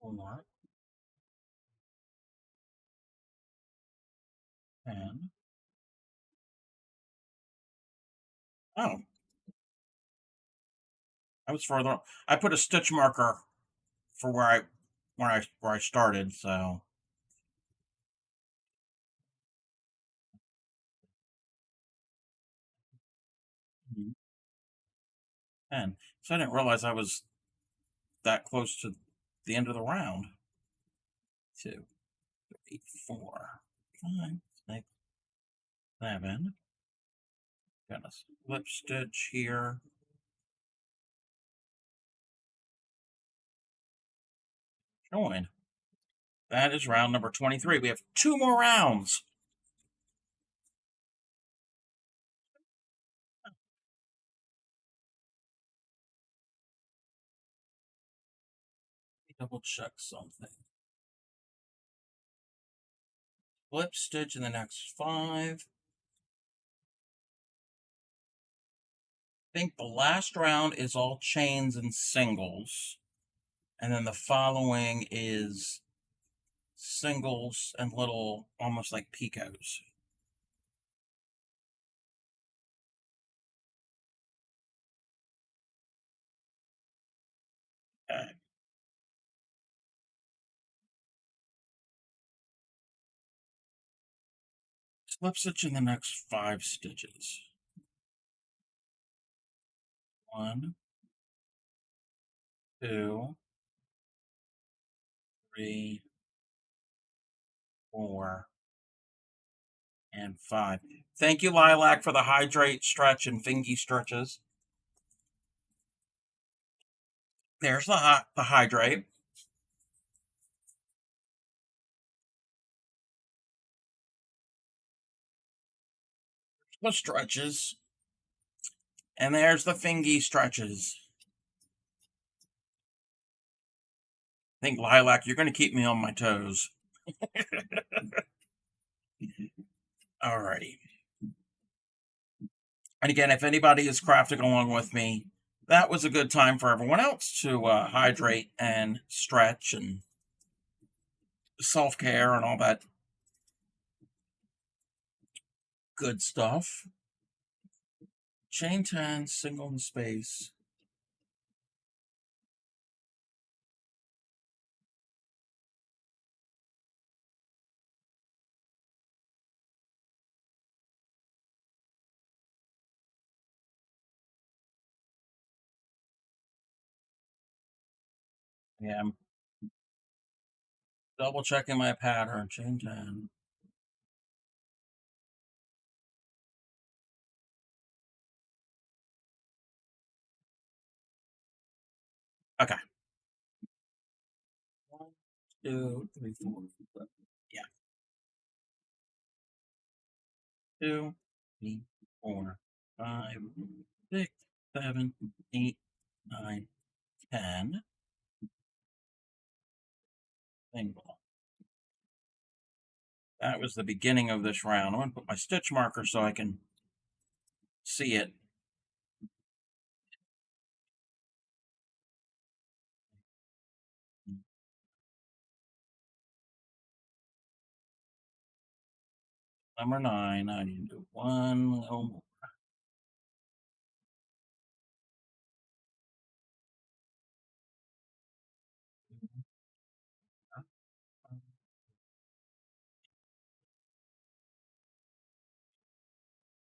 4, 10. Oh, I was further. I put a stitch marker for where I started, so 10. So I didn't realize I was that close to the end of the round. 2, 3, 4, 5, 6, 7. Got a slip stitch here. Join. That is round number 23. We have 2 more rounds. Double check something. Slip stitch in the next 5. I think the last round is all chains and singles. And then the following is singles and little, almost like picots. Okay. Slip stitch in the next 5 stitches. 1, 2, 3, 4, and 5. Thank you, Lilac, for the hydrate, stretch, and fingy stretches. There's the hydrate. The stretches. And there's the fingy stretches. I think, Lilac, you're going to keep me on my toes. Alrighty. And again, if anybody is crafting along with me, that was a good time for everyone else to hydrate and stretch and self-care and all that good stuff. Chain 10, single in space. Yeah, I'm double checking my pattern. Chain 10. Okay. 1, 2, 3, 4. Yeah. 2, 3, 4, 5, 6, 7, 8, 9, 10. Single. That was the beginning of this round. I'm going to put my stitch marker so I can see it. Number 9, I need to do one little more.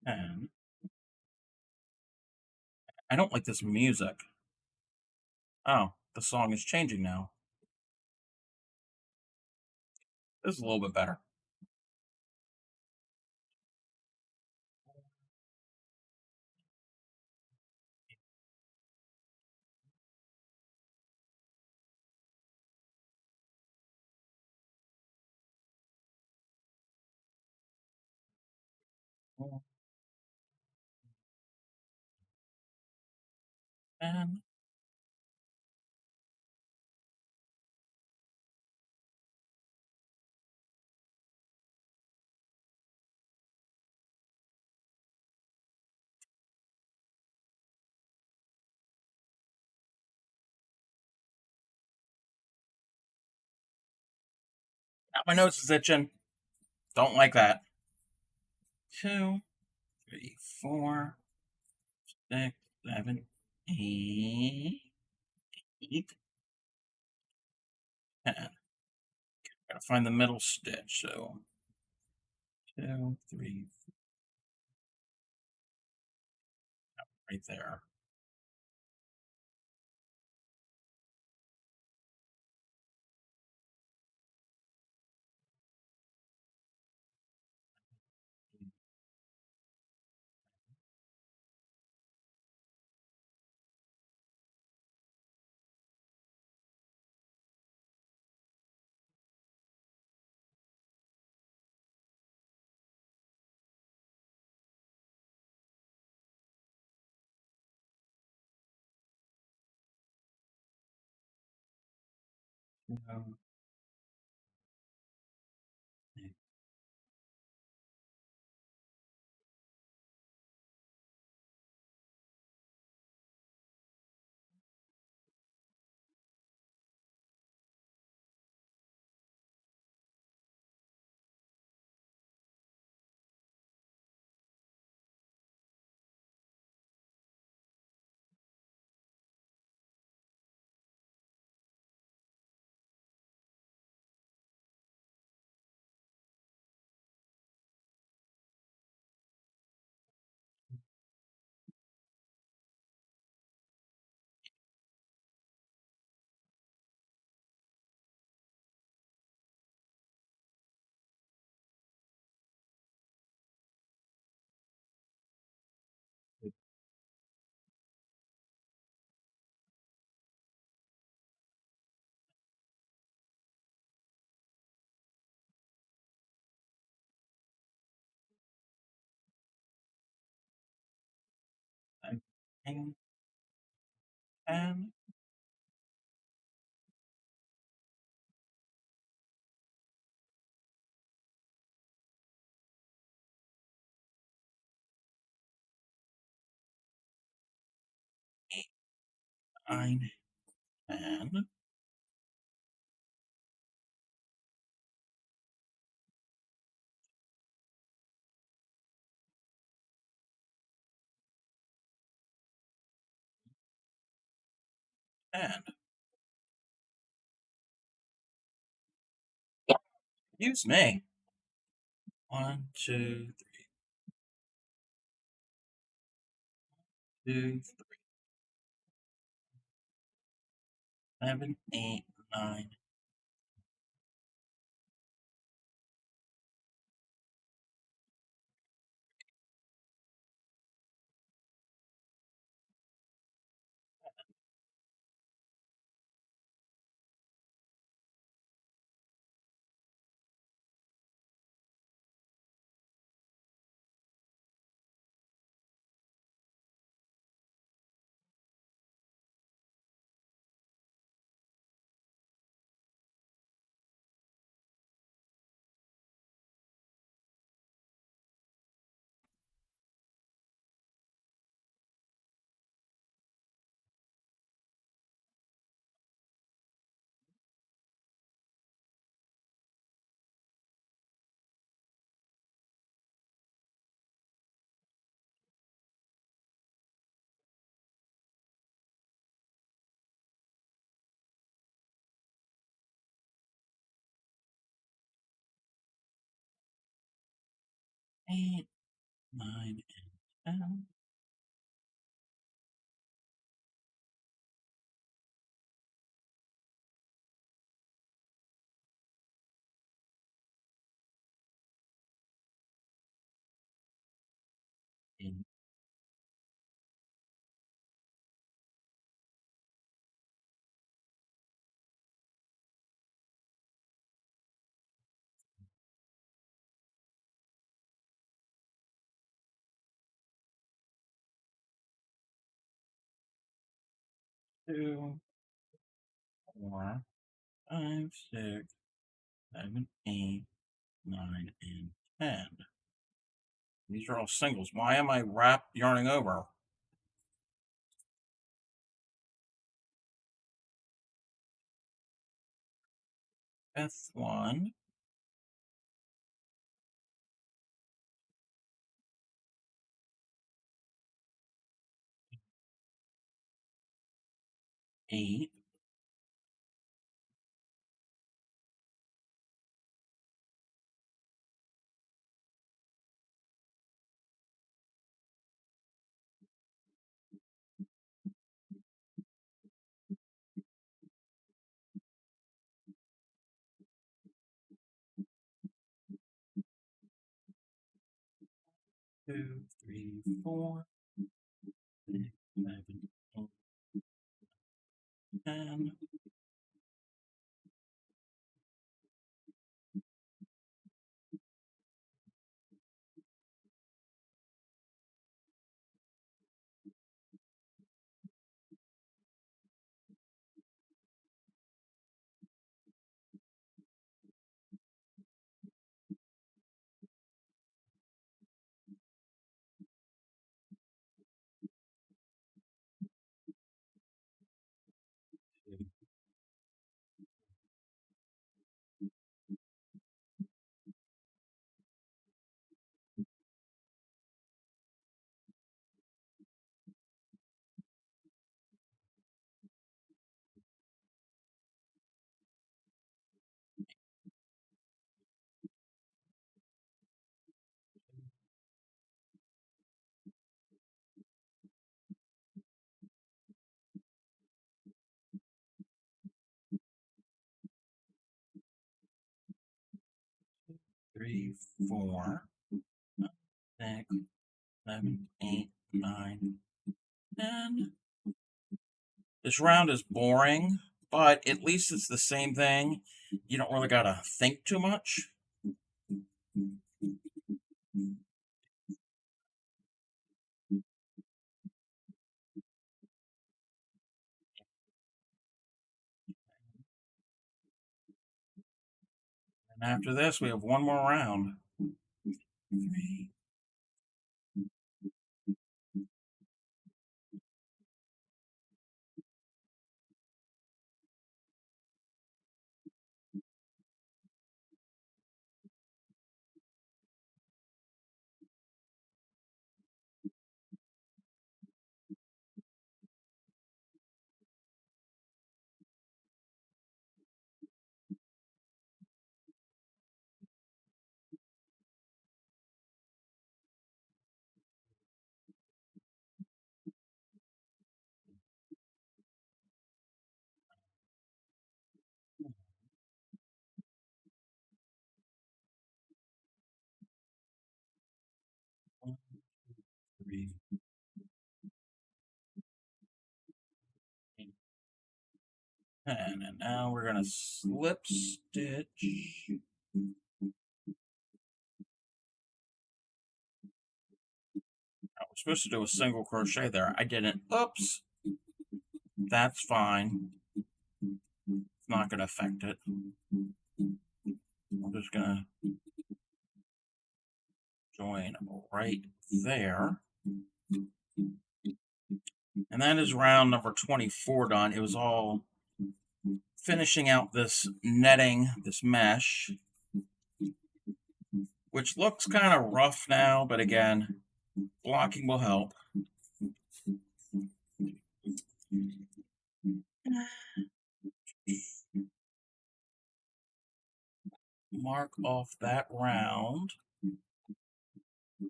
And I don't like this music. Oh, the song is changing now. This is a little bit better. And now my nose is itching. Don't like that. 2, 3, 4, 6, 7, 8, 10. Gotta find the middle stitch. So 2, 3, right there. No. And, and, 9, 10, and. Excuse me. 1, 2, 2, 7, 8, 9, eight, 9, and 10. In 2, 4, 5, 6, 7, 8, 9, and 10. These are all singles. Why am I yarning over? Fifth one, 8, 2, 3, 4, 6, 7, 8, 10. 3, 4, 6, 7, 8, 9, 10. This round is boring, but at least it's the same thing. You don't really gotta think too much. And after this, we have one more round. 3. One, 3, 8, 10. And now we're gonna slip stitch. I was supposed to do a single crochet there. I didn't. Oops. That's fine. It's not gonna affect it. I'm just gonna join right there. And that is round number 24 done. It was all finishing out this netting, this mesh, which looks kind of rough now, but again, blocking will help. Mark off that round.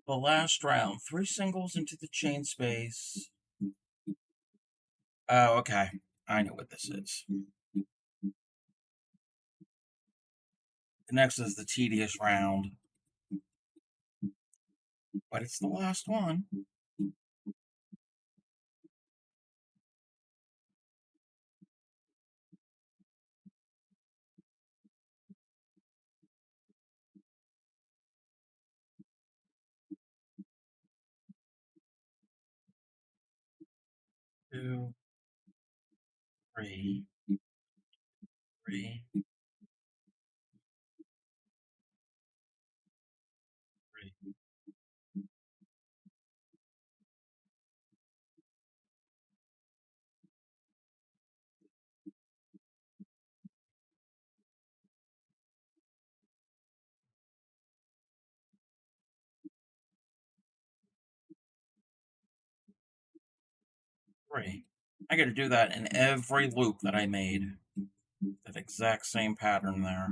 The last round, 3 singles into the chain space. Oh, okay. I know what this is. The next is the tedious round, but it's the last one. Two, three, three, three. Three. I got to do that in every loop that I made. That exact same pattern there.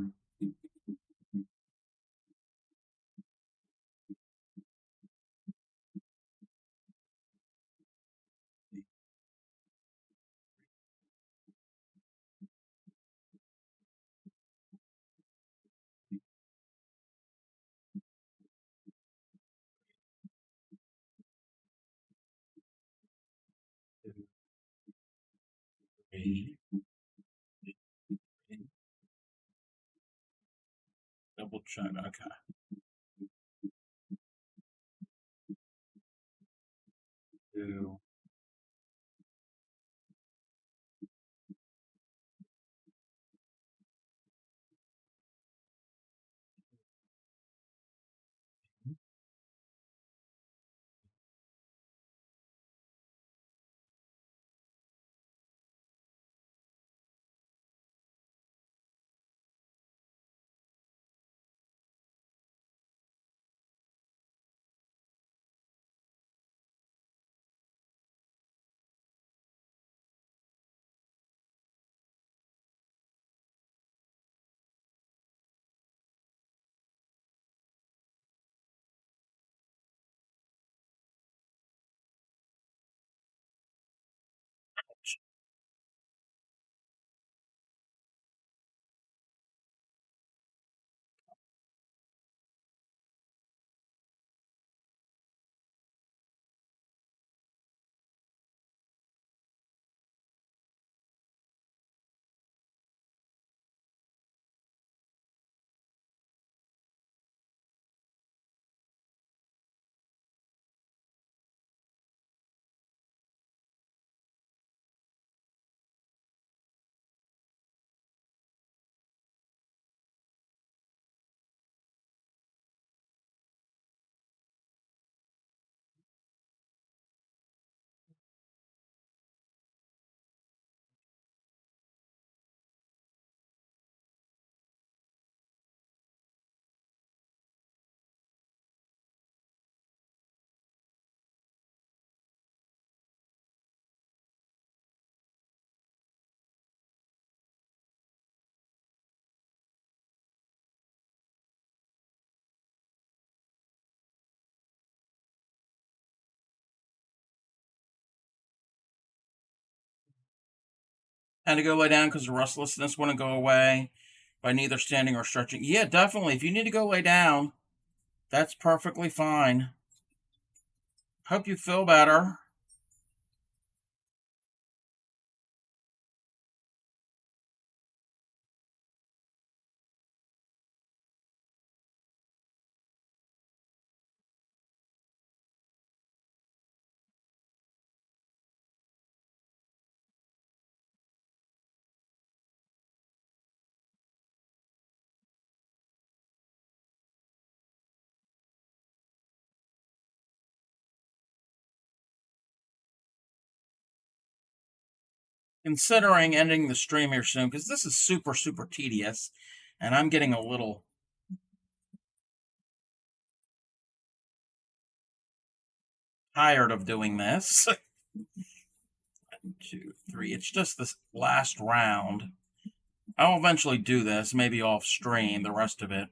Two, three, three. Double check. Okay. Two, And to go lay down because the restlessness wouldn't go away by neither standing or stretching. Yeah, definitely. If you need to go lay down, that's perfectly fine. Hope you feel better. Considering ending the stream here soon, because this is super, super tedious, and I'm getting a little tired of doing this. 1, 2, 3. It's just this last round. I'll eventually do this, maybe off stream, the rest of it.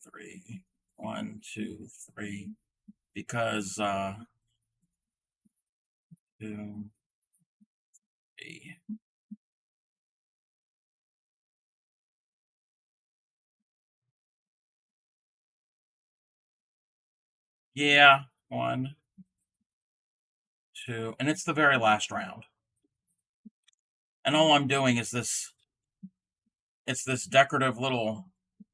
3. 1, 2, 3. Because, 2, 3. Yeah, 1, 2. And it's the very last round. And all I'm doing is this, it's this decorative little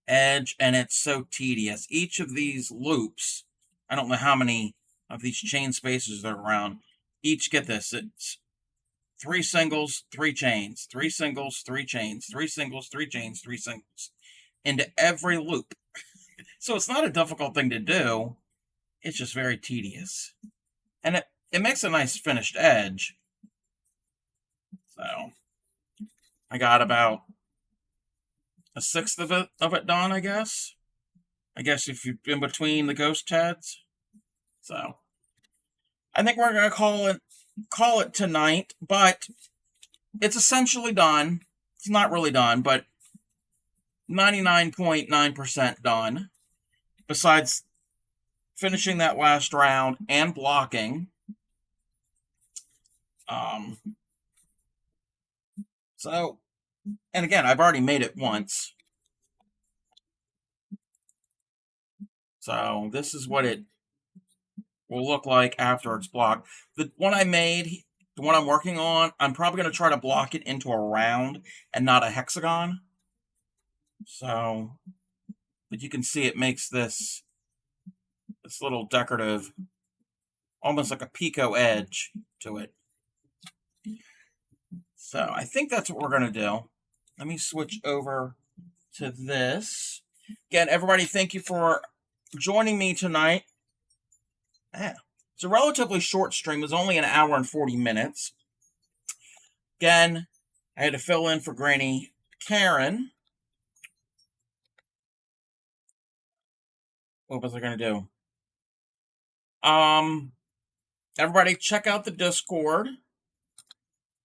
edge, and it's so tedious. Each of these loops, I don't know how many of these chain spaces are around. Each, get this, it's 3 singles, 3 chains, 3 singles, 3 chains, 3 singles, 3 chains, 3 singles into every loop. So it's not a difficult thing to do. It's just very tedious. And it makes a nice finished edge. So I got about a sixth of it done, I guess. I guess if you're in between the ghost heads. So I think we're gonna call it tonight, but it's essentially done. It's not really done, but 99.9% done. Besides finishing that last round and blocking. So, and again, I've already made it once. So this is what it will look like after it's blocked. The one I made, the one I'm working on, I'm probably going to try to block it into a round and not a hexagon. So, but you can see it makes this little decorative, almost like a picot edge to it. So I think that's what we're going to do. Let me switch over to this. Again, everybody, thank you for joining me tonight. Yeah. It's a relatively short stream. It's only an hour and 40 minutes. Again, I had to fill in for Granny Karen. What was I going to do? Everybody check out the Discord.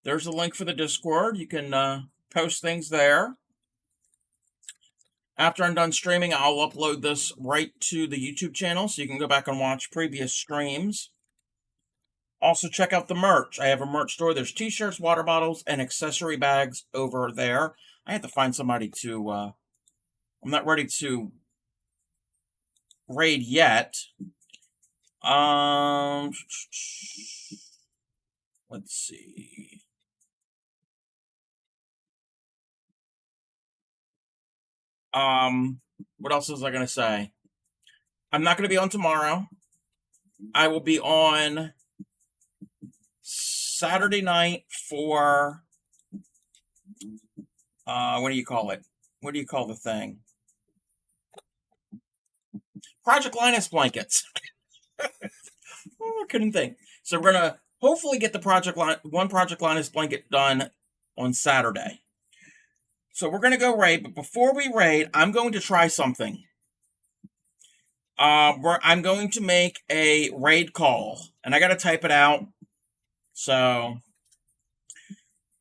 There's a link for the Discord. You can post things there. After I'm done streaming, I'll upload this right to the YouTube channel so you can go back and watch previous streams. Also, check out the merch. I have a merch store. There's t-shirts, water bottles, and accessory bags over there. I have to find somebody to... I'm not ready to raid yet. Let's see. What else was I going to say? I'm not going to be on tomorrow. I will be on Saturday night for, what do you call it? What do you call the thing? Project Linus blankets. I couldn't think. So we're going to hopefully get the one Project Linus blanket done on Saturday. So we're going to go raid, but before we raid, I'm going to try something. I'm going to make a raid call, and I got to type it out. So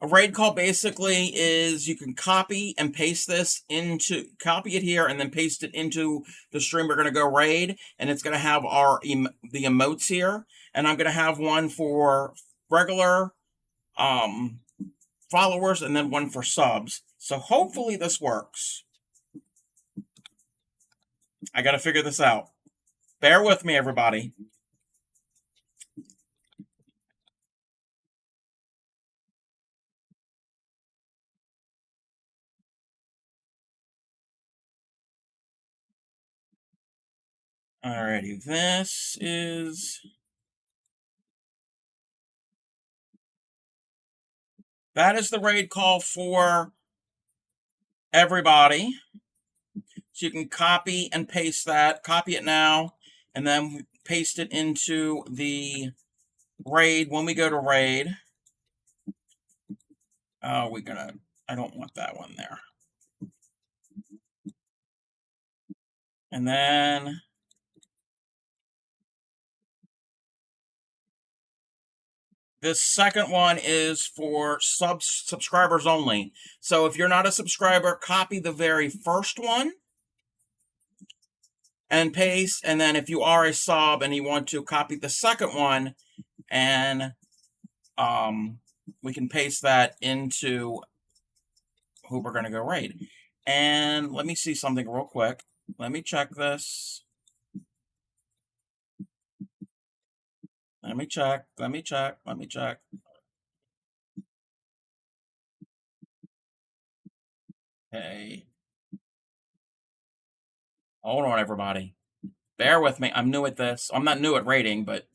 a raid call basically is you can copy and paste this into, copy it here and then paste it into the stream we're going to go raid, and it's going to have the emotes here, and I'm going to have one for regular followers and then 1 for subs. So hopefully this works. I got to figure this out. Bear with me, everybody. Alrighty, that is the raid call for everybody. So you can copy and paste that, copy it now, and then paste it into the raid when we go to raid. Oh, I don't want that one there. And then this second one is for subscribers only. So if you're not a subscriber, copy the very first one and paste. And then if you are a sub and you want to copy the second one, and we can paste that into who we're going to go raid. And let me see something real quick. Let me check this. Let me check. Hey. Hold on, everybody. Bear with me. I'm new at this. I'm not new at raiding, but...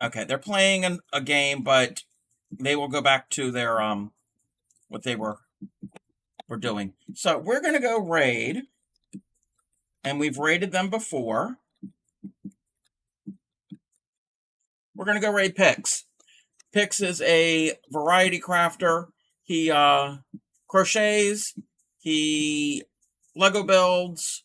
Okay, they're playing a game, but they will go back to their, what they were doing. So we're going to go raid, and we've raided them before. We're going to go raid Pix. Pix is a variety crafter. He crochets, he Lego builds,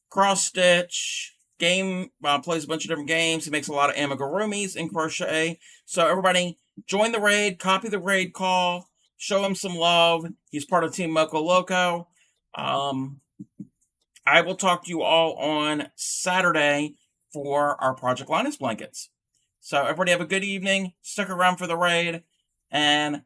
cross stitch, plays a bunch of different games. He makes a lot of amigurumis in crochet. So everybody, join the raid, copy the raid call, show him some love. He's part of Team Moco Loco. I will talk to you all on Saturday for our Project Linus blankets. So everybody have a good evening. Stick around for the raid, and